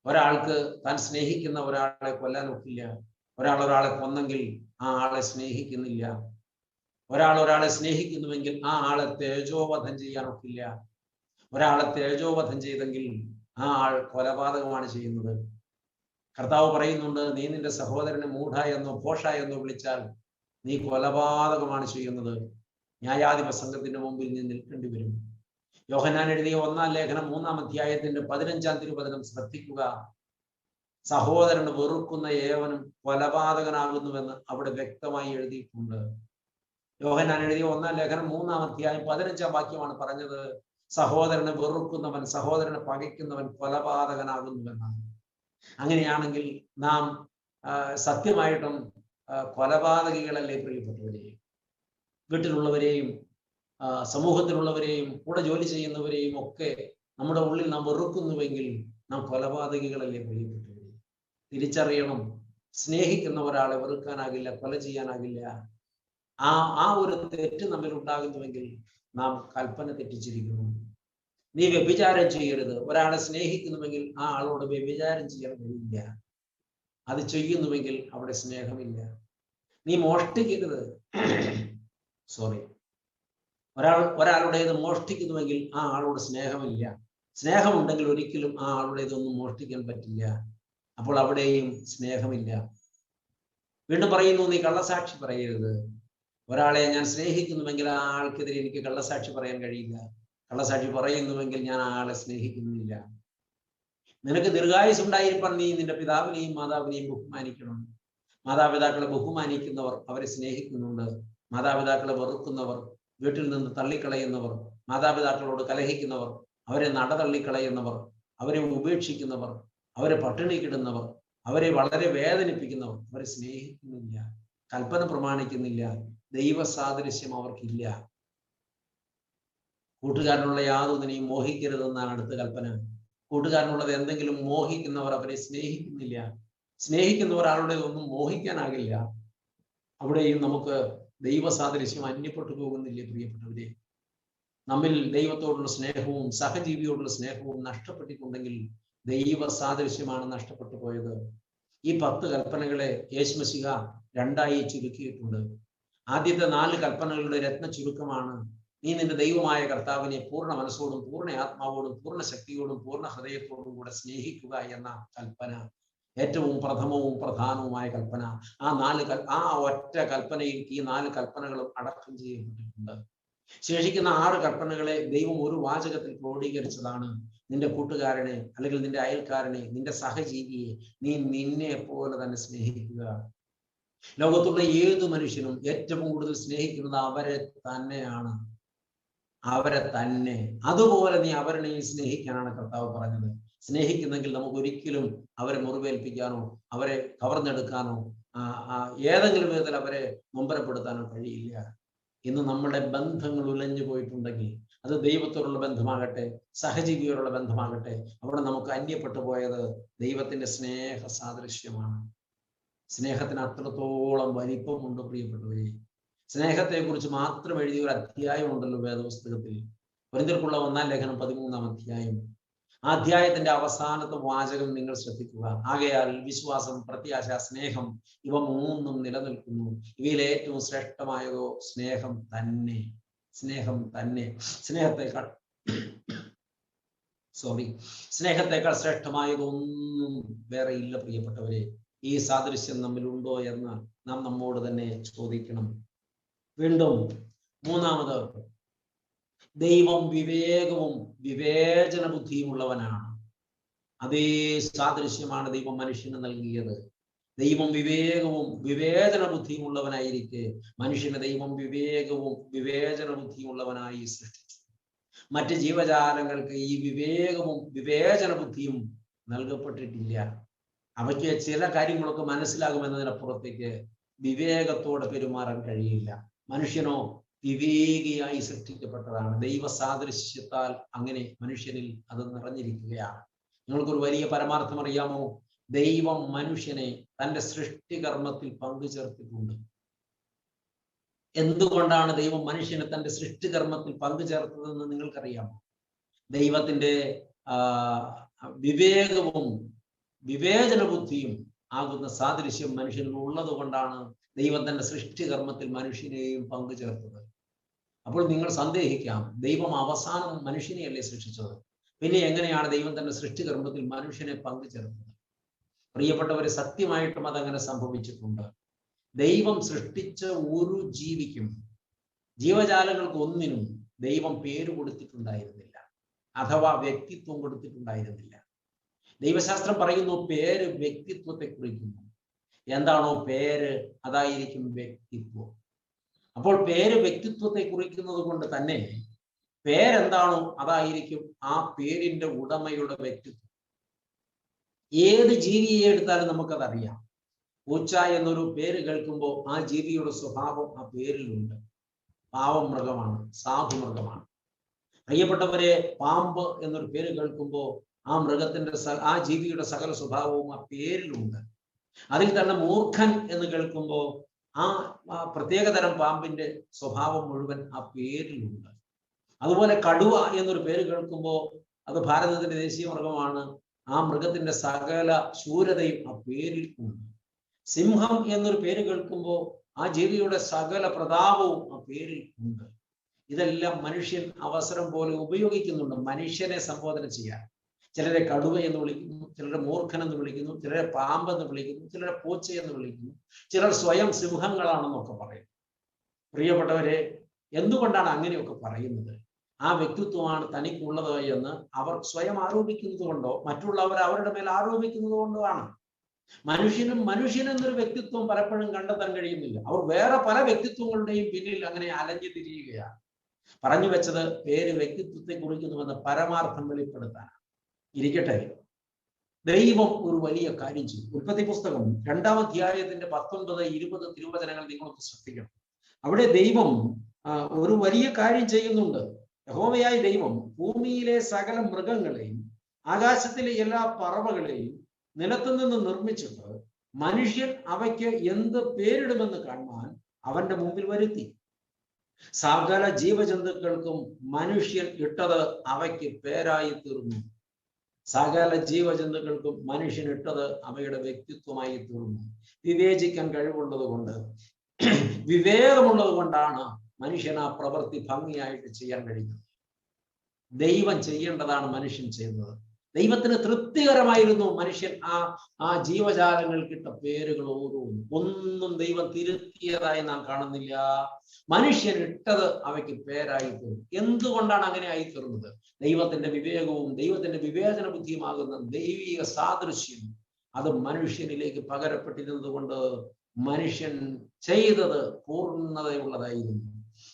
ഒരാൾക്ക് താൻ സ്നേഹിക്കുന്ന ഒരാളെ കൊല്ലാൻ ഒക്കില്ല. ഒരാളെ കൊന്നെങ്കിൽ ആ ആളെ സ്നേഹിക്കുന്നില്ല. ഒരാളെ സ്നേഹിക്കുന്നുവെങ്കിൽ ആ ആളെ തേജോവധം ചെയ്യാൻ ഒക്കില്ല. ഒരാളെ തേജോവധം ചെയ്തെങ്കിൽ ആ ആൾ കൊലപാതകമാണ് ചെയ്യുന്നത്. കർത്താവ് പറയുന്നുണ്ട്, നീ നിന്റെ സഹോദരനെ മൂഢ എന്നോ ഭോഷ എന്നോ വിളിച്ചാൽ നീ കൊലപാതകമാണ് ചെയ്യുന്നത്. ന്യായാധിപ സംഘത്തിന്റെ മുമ്പിൽ നീ നിൽക്കേണ്ടി വരും. യോഹന്നാൻ എഴുതിയ 1-ാം ലേഖനം 3-ാം അധ്യായത്തിന്റെ 15-ാം തിരുവചനം ശ്രദ്ധിക്കുക. സഹോദരന് വെറുക്കുന്ന ഏവനും കൊലപാതകനാകുന്നുവെന്ന് അവിടെ വ്യക്തമായി എഴുതിയിട്ടുണ്ട്. യോഹന്നാൻ എഴുതിയ 1-ാം ലേഖനം 3-ാം അധ്യായം 15-ാം വാക്യമാണ് പറഞ്ഞത്, സഹോദരനെ വെറുക്കുന്നവൻ, സഹോദരനെ പകയ്ക്കുന്നവൻ കൊലപാതകനാകുന്നുവെന്നാണ്. അങ്ങനെയാണെങ്കിൽ നാം സത്യമായിട്ടും കൊലപാതകികളല്ലേ പ്രിയപ്പെട്ടവരെ? വീട്ടിലുള്ളവരെയും സമൂഹത്തിലുള്ളവരെയും കൂടെ ജോലി ചെയ്യുന്നവരെയും ഒക്കെ നമ്മുടെ ഉള്ളിൽ നാം വെറുക്കുന്നുവെങ്കിൽ നാം കൊലപാതകികളല്ലേ പ്രിയപ്പെട്ടവരെ? തിരിച്ചറിയണം, സ്നേഹിക്കുന്ന ഒരാളെ വെറുക്കാനാകില്ല, കൊല ചെയ്യാനാകില്ല. ആ ഒരു തെറ്റ് നമ്മിൽ ഉണ്ടാകുന്നുവെങ്കിൽ നാം കൽപ്പന തെറ്റിച്ചിരിക്കുന്നു. നീ വ്യഭിചാരം ചെയ്യരുത്. ഒരാളെ സ്നേഹിക്കുന്നുവെങ്കിൽ ആ ആളോട് വ്യഭിചാരം ചെയ്യാൻ കഴിയില്ല. അത് ചെയ്യുന്നുവെങ്കിൽ അവിടെ സ്നേഹമില്ല. നീ മോഷ്ടിക്കരുത്. ഒരാളുടേത് മോഷ്ടിക്കുന്നുവെങ്കിൽ ആ ആളോട് സ്നേഹമില്ല. സ്നേഹമുണ്ടെങ്കിൽ ഒരിക്കലും ആ ആളുടേതൊന്നും മോഷ്ടിക്കാൻ പറ്റില്ല. അപ്പോൾ അവിടെയും സ്നേഹമില്ല. വീണ്ടും പറയുന്നു, നീ കള്ളസാക്ഷി പറയരുത്. ഒരാളെ ഞാൻ സ്നേഹിക്കുന്നുവെങ്കിൽ ആ ആൾക്കെതിരെ എനിക്ക് കള്ളസാക്ഷി പറയാൻ കഴിയില്ല. കള്ളസാക്ഷി പറയുന്നുവെങ്കിൽ ഞാൻ ആ ആളെ സ്നേഹിക്കുന്നില്ല. നിനക്ക് ദീർഘായുസ് ഉണ്ടായിരിക്കാൻ നീ നിന്റെ പിതാവിനെയും മാതാവിനെയും ബഹുമാനിക്കണം. മാതാപിതാക്കളെ ബഹുമാനിക്കുന്നവർ അവരെ സ്നേഹിക്കുന്നുണ്ട്. മാതാപിതാക്കളെ വെറുക്കുന്നവർ, വീട്ടിൽ നിന്ന് തള്ളിക്കളയുന്നവർ, മാതാപിതാക്കളോട് കലഹിക്കുന്നവർ, അവരെ നടതള്ളിക്കളയുന്നവർ, അവരെ ഉപേക്ഷിക്കുന്നവർ, അവരെ പട്ടിണിക്കിടുന്നവർ, അവരെ വളരെ വേദനിപ്പിക്കുന്നവർ, അവരെ സ്നേഹിക്കുന്നില്ല, കൽപ്പന പ്രമാണിക്കുന്നില്ല, ദൈവ സാദൃശ്യം അവർക്കില്ല. കൂട്ടുകാരനുള്ള യാതൊന്നിനെയും മോഹിക്കരുതെന്നാണ് അടുത്ത കൽപ്പന. കൂട്ടുകാരനുള്ളത് എന്തെങ്കിലും മോഹിക്കുന്നവർ അവരെ സ്നേഹിക്കുന്നില്ല. സ്നേഹിക്കുന്ന ഒരാളുടെ ഒന്നും മോഹിക്കാനാകില്ല. അവിടെയും നമുക്ക് ദൈവ സാദൃശ്യം അന്യപ്പെട്ടു പോകുന്നില്ലേ പ്രിയപ്പെട്ടവരെ? നമ്മിൽ ദൈവത്തോടുള്ള സ്നേഹവും സഹജീവിയോടുള്ള സ്നേഹവും നഷ്ടപ്പെട്ടിട്ടുണ്ടെങ്കിൽ ദൈവ സാദൃശ്യമാണ് നഷ്ടപ്പെട്ടു പോയത്. ഈ 10 കൽപ്പനകളെ യേശുമശിഹ 2ആയി ചുരുക്കിയിട്ടുണ്ട്. ആദ്യത്തെ 4 കൽപ്പനകളുടെ രത്ന ചുരുക്കമാണ്: നീ നിന്റെ ദൈവമായ കർത്താവിനെ പൂർണ്ണ മനസ്സോടും പൂർണ്ണ ആത്മാവോടും പൂർണ്ണ ശക്തിയോടും പൂർണ്ണ ഹൃദയത്തോടും കൂടെ സ്നേഹിക്കുക എന്ന കൽപ്പന. ഏറ്റവും പ്രഥമവും പ്രധാനവുമായ കൽപ്പന. ആ ഒറ്റ കൽപ്പനയിൽ ഈ 4 കൽപ്പനകളും അടക്കം ചെയ്യപ്പെട്ടിട്ടുണ്ട്. ശേഷിക്കുന്ന 6 കൽപ്പനകളെ ദൈവം ഒരു വാചകത്തിൽ ക്രോഡീകരിച്ചതാണ്: നിന്റെ കൂട്ടുകാരനെ, അല്ലെങ്കിൽ നിന്റെ അയൽക്കാരനെ, നിന്റെ സഹജീവിയെ നീ നിന്നെ പോലെ തന്നെ സ്നേഹിക്കുക. ലോകത്തുള്ള ഏത് മനുഷ്യനും ഏറ്റവും കൂടുതൽ സ്നേഹിക്കുന്നത് അവരെ തന്നെയാണ്, അവരെ തന്നെ. അതുപോലെ നീ അവരെ സ്നേഹിക്കാനാണ് കർത്താവ് പറഞ്ഞത്. സ്നേഹിക്കുന്നെങ്കിൽ നമുക്ക് ഒരിക്കലും അവരെ മുറിവേൽപ്പിക്കാനോ അവരെ കവർന്നെടുക്കാനോ ഏതെങ്കിലും വിധത്തിൽ അവരെ നൊമ്പരപ്പെടുത്താനോ കഴിയില്ല. ഇന്ന് നമ്മുടെ ബന്ധങ്ങൾ ഉലഞ്ഞു പോയിട്ടുണ്ടെങ്കിൽ, അത് ദൈവത്തോടുള്ള ബന്ധമാകട്ടെ, സഹജീവിയോടുള്ള ബന്ധമാകട്ടെ, അവിടെ നമുക്ക് അന്യപ്പെട്ടു പോയത് ദൈവത്തിന്റെ സ്നേഹ സാദൃശ്യമാണ്. സ്നേഹത്തിന് അത്രത്തോളം വലിപ്പമുണ്ട് പ്രിയപ്പെട്ടവരെ. സ്നേഹത്തെ കുറിച്ച് മാത്രം എഴുതിയ ഒരു അധ്യായം ഉണ്ടല്ലോ വേദപുസ്തകത്തിൽ, കൊരിന്ത്യർക്കുള്ള 1-ാം ലേഖനം 13-ാം അധ്യായം. ആ അധ്യായത്തിന്റെ അവസാനത്തെ വാചകം നിങ്ങൾ ശ്രദ്ധിക്കുക: ആകയാൽ വിശ്വാസം, പ്രത്യാശ, സ്നേഹം ഇവ 3 നിലനിൽക്കുന്നു. ഇവയിൽ ഏറ്റവും ശ്രേഷ്ഠമായതോ സ്നേഹം തന്നെ. സ്നേഹം തന്നെ. സ്നേഹത്തെക്കാൾ ശ്രേഷ്ഠമായതൊന്നും വേറെ ഇല്ല പ്രിയപ്പെട്ടവരെ. ഈ സാദൃശ്യം നമ്മിലുണ്ടോ എന്ന് നാം നമ്മോട് തന്നെ ചോദിക്കണം. വീണ്ടും 3-ാമത്, ദൈവം വിവേകവും വിവേചന ബുദ്ധിയുമുള്ളവനാണ്. അതേ സാദൃശ്യമാണ് ദൈവം മനുഷ്യന് നൽകിയത്. ദൈവം വിവേകവും വിവേചന ബുദ്ധിയുമുള്ളവനായിരിക്കെ മനുഷ്യനെ ദൈവം വിവേകവും വിവേചന ബുദ്ധിയുള്ളവനായി സൃഷ്ടിച്ചു. മറ്റ് ജീവജാലങ്ങൾക്ക് ഈ വിവേകവും വിവേചന ബുദ്ധിയും നൽകപ്പെട്ടിട്ടില്ല. അവയ്ക്ക് ചില കാര്യങ്ങളൊക്കെ മനസ്സിലാകുമെന്നതിനപ്പുറത്തേക്ക് വിവേകത്തോടെ പെരുമാറാൻ കഴിയില്ല. മനുഷ്യനോ വിവേകിയായി സൃഷ്ടിക്കപ്പെട്ടതാണ്. ദൈവ സാദൃശ്യത്താൽ അങ്ങനെ മനുഷ്യനിൽ അത് നിറഞ്ഞിരിക്കുകയാണ്. നിങ്ങൾക്കൊരു വലിയ പരമാർത്ഥം അറിയാമോ? ദൈവം മനുഷ്യനെ തന്റെ സൃഷ്ടികർമ്മത്തിൽ പങ്കുചേർത്തിട്ടുണ്ട്. എന്തുകൊണ്ടാണ് ദൈവം മനുഷ്യനെ തന്റെ സൃഷ്ടികർമ്മത്തിൽ പങ്കുചേർത്തതെന്ന് നിങ്ങൾക്കറിയാമോ? ദൈവത്തിന്റെ വിവേകവും വിവേചന ബുദ്ധിയും ആകുന്ന സാദൃശ്യം മനുഷ്യനിൽ ഉള്ളത് കൊണ്ടാണ് ദൈവം തന്റെ സൃഷ്ടികർമ്മത്തിൽ മനുഷ്യനെയും പങ്കുചേർത്തത്. അപ്പോൾ നിങ്ങൾ സന്ദേഹിക്കാം, ദൈവം അവസാനം മനുഷ്യനെയല്ലേ സൃഷ്ടിച്ചത്? പിന്നെ എങ്ങനെയാണ് ദൈവം തന്റെ സൃഷ്ടികർമ്മത്തിൽ മനുഷ്യനെ പങ്കുചേർത്തത്? പ്രിയപ്പെട്ടവരെ, സത്യമായിട്ടും അതങ്ങനെ സംഭവിച്ചിട്ടുണ്ട്. ദൈവം സൃഷ്ടിച്ച ഒരു ജീവിക്കും, ജീവജാലങ്ങൾക്ക് ഒന്നിനും ദൈവം പേര് കൊടുത്തിട്ടുണ്ടായിരുന്നില്ല, അഥവാ വ്യക്തിത്വം കൊടുത്തിട്ടുണ്ടായിരുന്നില്ല. ദൈവശാസ്ത്രം പറയുന്നു, പേര് വ്യക്തിത്വത്തെ കുറിക്കുന്നു. എന്താണോ പേര്, അതായിരിക്കും വ്യക്തിത്വം. അപ്പോൾ പേര് വ്യക്തിത്വത്തെ കുറിക്കുന്നത് കൊണ്ട് തന്നെ പേരെന്താണോ അതായിരിക്കും ആ പേരിന്റെ ഉടമയുടെ വ്യക്തിത്വം. ഏത് ജീവിയെ എടുത്താലും നമുക്കതറിയാം. പൂച്ച എന്നൊരു പേര് കേൾക്കുമ്പോൾ ആ ജീവിയുടെ സ്വഭാവം ആ പേരിലുണ്ട്. പാവം മൃഗമാണ്, സാധു മൃഗമാണ്. പ്രിയപ്പെട്ടവരെ, പാമ്പ് എന്നൊരു പേര് കേൾക്കുമ്പോൾ ആ മൃഗത്തിന്റെ ആ ജീവിയുടെ സകല സ്വഭാവവും ആ പേരിലുണ്ട്. അതിൽ തന്നെ മൂർഖൻ എന്ന് കേൾക്കുമ്പോൾ ആ പ്രത്യേകതരം പാമ്പിന്റെ സ്വഭാവം മുഴുവൻ ആ പേരിലുണ്ട്. അതുപോലെ കടുവ എന്നൊരു പേര് കേൾക്കുമ്പോൾ അത് ഭാരതത്തിന്റെ ദേശീയ മൃഗമാണ്. ആ മൃഗത്തിന്റെ സകല ശൂരതയും ആ പേരിൽ ഉണ്ട്. സിംഹം എന്നൊരു പേര് കേൾക്കുമ്പോൾ ആ ജീവിയുടെ സകല പ്രതാപവും ആ പേരിൽ ഉണ്ട്. ഇതെല്ലാം മനുഷ്യൻ അവസരം പോലെ ഉപയോഗിക്കുന്നുണ്ട് മനുഷ്യനെ സംബോധന ചെയ്യാൻ. ചിലരെ കടുവ എന്ന് വിളിക്കുന്നു, ചിലരെ മൂർഖൻ എന്ന് വിളിക്കുന്നു, ചിലരെ പാമ്പെന്ന് വിളിക്കുന്നു, ചിലരെ പൂച്ച എന്ന് വിളിക്കുന്നു, ചിലർ സ്വയം സിംഹങ്ങളാണെന്നൊക്കെ പറയും. പ്രിയപ്പെട്ടവരെ, എന്തുകൊണ്ടാണ് അങ്ങനെയൊക്കെ പറയുന്നത്? ആ വ്യക്തിത്വമാണ് തനിക്കുള്ളത് എന്ന് അവർ സ്വയം ആരോപിക്കുന്നത് കൊണ്ടോ മറ്റുള്ളവർ അവരുടെ മേൽ ആരോപിക്കുന്നത് കൊണ്ടോ ആണ്. മനുഷ്യൻ എന്നൊരു വ്യക്തിത്വം പലപ്പോഴും കണ്ടെത്താൻ കഴിയുന്നില്ല. അവർ വേറെ പല വ്യക്തിത്വങ്ങളുടെയും പിന്നിൽ അങ്ങനെ അലഞ്ഞു തിരിയുകയാണ്. പറഞ്ഞു വെച്ചത് പേര് വ്യക്തിത്വത്തെ കുറിക്കുന്നുവെന്ന് പരമാർത്ഥം വെളിപ്പെടുത്താനാണ്. ഇരിക്കട്ടെ, ദൈവം ഒരു വലിയ കാര്യം ചെയ്തു. ഉൽപ്പത്തി പുസ്തകം 2-ാം അധ്യായത്തിന്റെ 19-20 തിരുവചനങ്ങൾ നിങ്ങളൊന്ന് ശ്രദ്ധിക്കണം. അവിടെ ദൈവം ഒരു വലിയ കാര്യം ചെയ്യുന്നുണ്ട്. യഹോവയായ ദൈവം ഭൂമിയിലെ സകല മൃഗങ്ങളെയും ആകാശത്തിലെ എല്ലാ പറവകളെയും നിലത്തു നിന്ന് നിർമ്മിച്ചിട്ട് മനുഷ്യൻ അവയ്ക്ക് എന്ത് പേരിടുമെന്ന് കാണുവാൻ അവന്റെ മുമ്പിൽ വരുത്തി. സകല ജീവജന്തുക്കൾക്കും മനുഷ്യൻ ഇട്ടത് അവയ്ക്ക് പേരായി തീർന്നു. സകല ജീവജന്തുക്കൾക്കും മനുഷ്യൻ ഇട്ടത് അവയുടെ വ്യക്തിത്വമായി തീർന്നു. വിവേചിക്കാൻ കഴിവുള്ളത് കൊണ്ട്, വിവേകമുള്ളത് കൊണ്ടാണ് മനുഷ്യൻ ആ പ്രവൃത്തി ഭംഗിയായിട്ട് ചെയ്യാൻ കഴിയുന്നത്. ദൈവം ചെയ്യേണ്ടതാണ് മനുഷ്യൻ ചെയ്യുന്നത്. ദൈവത്തിന് തൃപ്തികരമായിരുന്നു മനുഷ്യൻ ആ ജീവജാലങ്ങൾക്കിട്ട പേരുകൾ ഓരോന്നും. ഒന്നും ദൈവം തിരുത്തിയതായി നാം കാണുന്നില്ല. മനുഷ്യൻ ഇട്ടത് അവയ്ക്ക് പേരായി തീർന്നു. എന്തുകൊണ്ടാണ് അങ്ങനെ ആയി തീർന്നത്? ദൈവത്തിന്റെ വിവേകവും ദൈവത്തിന്റെ വിവേചന ബുദ്ധിയുമാകുന്ന ദൈവിക സാദൃശ്യം അത് മനുഷ്യനിലേക്ക് പകരപ്പെട്ടിരുന്നത് കൊണ്ട് മനുഷ്യൻ ചെയ്തത് പൂർണ്ണതയുള്ളതായിരുന്നു.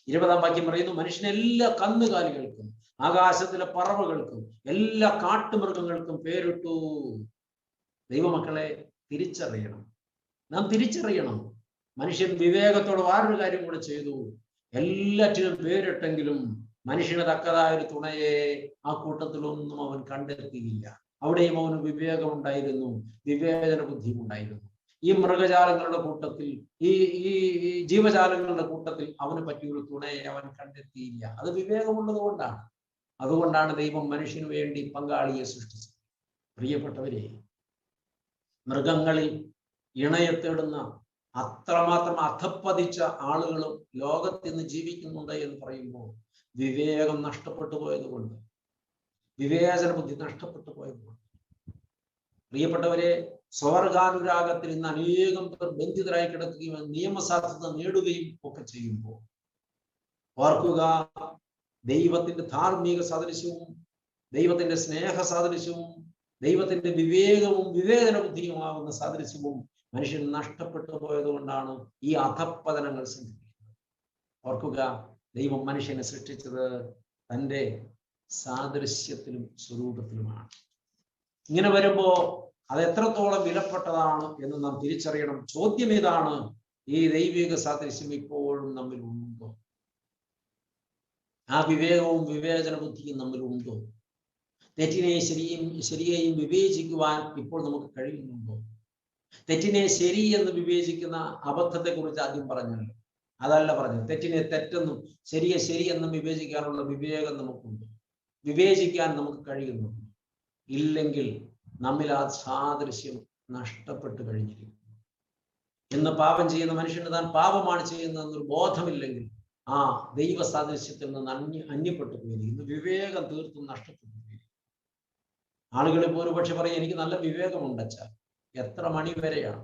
20-ാം വാക്യം പറയുന്നു, മനുഷ്യൻ എല്ലാ കന്നുകാലികൾക്കും ആകാശത്തിലെ പറവകൾക്കും എല്ലാ കാട്ടുമൃഗങ്ങൾക്കും പേരിട്ടു. ദൈവമക്കളെ, തിരിച്ചറിയണം, നാം തിരിച്ചറിയണം. മനുഷ്യൻ വിവേകത്തോടെ വേറൊരു കാര്യം കൂടെ ചെയ്തു. എല്ലാറ്റിനും പേരിട്ടെങ്കിലും മനുഷ്യന് തക്കതായ ഒരു തുണയെ ആ കൂട്ടത്തിലൊന്നും അവൻ കണ്ടെത്തിയില്ല. അവിടെയും അവന് വിവേകമുണ്ടായിരുന്നു, വിവേചന ബുദ്ധിയും ഉണ്ടായിരുന്നു. ഈ മൃഗജാലങ്ങളുടെ കൂട്ടത്തിൽ, ഈ ജീവജാലങ്ങളുടെ കൂട്ടത്തിൽ അവന് പറ്റിയൊരു തുണയെ അവൻ കണ്ടെത്തിയില്ല. അത് വിവേകമുള്ളത് കൊണ്ടാണ്. അതുകൊണ്ടാണ് ദൈവം മനുഷ്യന് വേണ്ടി പങ്കാളിയെ സൃഷ്ടിച്ചത്. പ്രിയപ്പെട്ടവരെ, മൃഗങ്ങളിൽ ഇണയെ തേടുന്ന അത്രമാത്രം അധപ്പതിച്ച ആളുകളും ലോകത്തിന്ന് ജീവിക്കുന്നുണ്ട് എന്ന് പറയുമ്പോൾ വിവേകം നഷ്ടപ്പെട്ടു പോയതുകൊണ്ട്, വിവേചന ബുദ്ധി നഷ്ടപ്പെട്ടു പോയതുകൊണ്ട്, പ്രിയപ്പെട്ടവരെ, സ്വർഗാനുരാഗത്തിൽ ഇന്ന് അനേകം പേർ ബന്ധിതരായി കിടക്കുകയും നിയമസാധ്യത നേടുകയും ഒക്കെ ചെയ്യുമ്പോൾ ഓർക്കുക, ദൈവത്തിന്റെ ധാർമ്മിക സാദൃശ്യവും ദൈവത്തിന്റെ സ്നേഹ സാദൃശ്യവും ദൈവത്തിന്റെ വിവേകവും വിവേചന ബുദ്ധിയുമാകുന്ന സാദൃശ്യവും മനുഷ്യൻ നഷ്ടപ്പെട്ടു പോയതുകൊണ്ടാണ് ഈ അധപ്പതനങ്ങൾ സംഭവിക്കുന്നത്. ഓർക്കുക, ദൈവം മനുഷ്യനെ സൃഷ്ടിച്ചത് തൻ്റെ സാദൃശ്യത്തിലും സ്വരൂപത്തിലുമാണ്. ഇങ്ങനെ വരുമ്പോ അത് എത്രത്തോളം വിലപ്പെട്ടതാണ് എന്ന് നാം തിരിച്ചറിയണം. ചോദ്യം ഇതാണ്, ഈ ദൈവിക സാദൃശ്യം ഇപ്പോഴും നമ്മിൽ ഉണ്ടോ? ആ വിവേകവും വിവേചന ബുദ്ധിയും നമ്മിലുണ്ടോ? തെറ്റിനെ ശരിയെയും വിവേചിക്കുവാൻ ഇപ്പോൾ നമുക്ക് കഴിയുന്നുണ്ടോ? തെറ്റിനെ ശരി എന്ന് വിവേചിക്കുന്ന അബദ്ധത്തെ കുറിച്ച് ആദ്യം പറഞ്ഞല്ലോ, അതല്ല പറഞ്ഞത്. തെറ്റിനെ തെറ്റെന്നും ശരിയെ ശരിയെന്നും വിവേചിക്കാനുള്ള വിവേകം നമുക്കുണ്ട്, വിവേചിക്കാൻ നമുക്ക് കഴിയുന്നുണ്ട്. ഇല്ലെങ്കിൽ നമ്മിൽ ആ സാദൃശ്യം നഷ്ടപ്പെട്ടു കഴിഞ്ഞിരിക്കുന്നു. ഇന്ന് പാപം ചെയ്യുന്ന മനുഷ്യന് താൻ പാപമാണ് ചെയ്യുന്നതെന്നൊരു ബോധമില്ലെങ്കിൽ ആ ദൈവ സാദൃശ്യത്തിൽ നിന്ന് അന്യപ്പെട്ടു പോയിരിക്കുന്നു. വിവേകം തീർത്തും നഷ്ടപ്പെട്ടു പോയിരിക്കുന്നു. ആളുകൾ ഇപ്പോൾ ഒരുപക്ഷെ പറയും, എനിക്ക് നല്ല വിവേകമുണ്ട് അച്ഛാ. എത്ര മണി വരെയാണ്?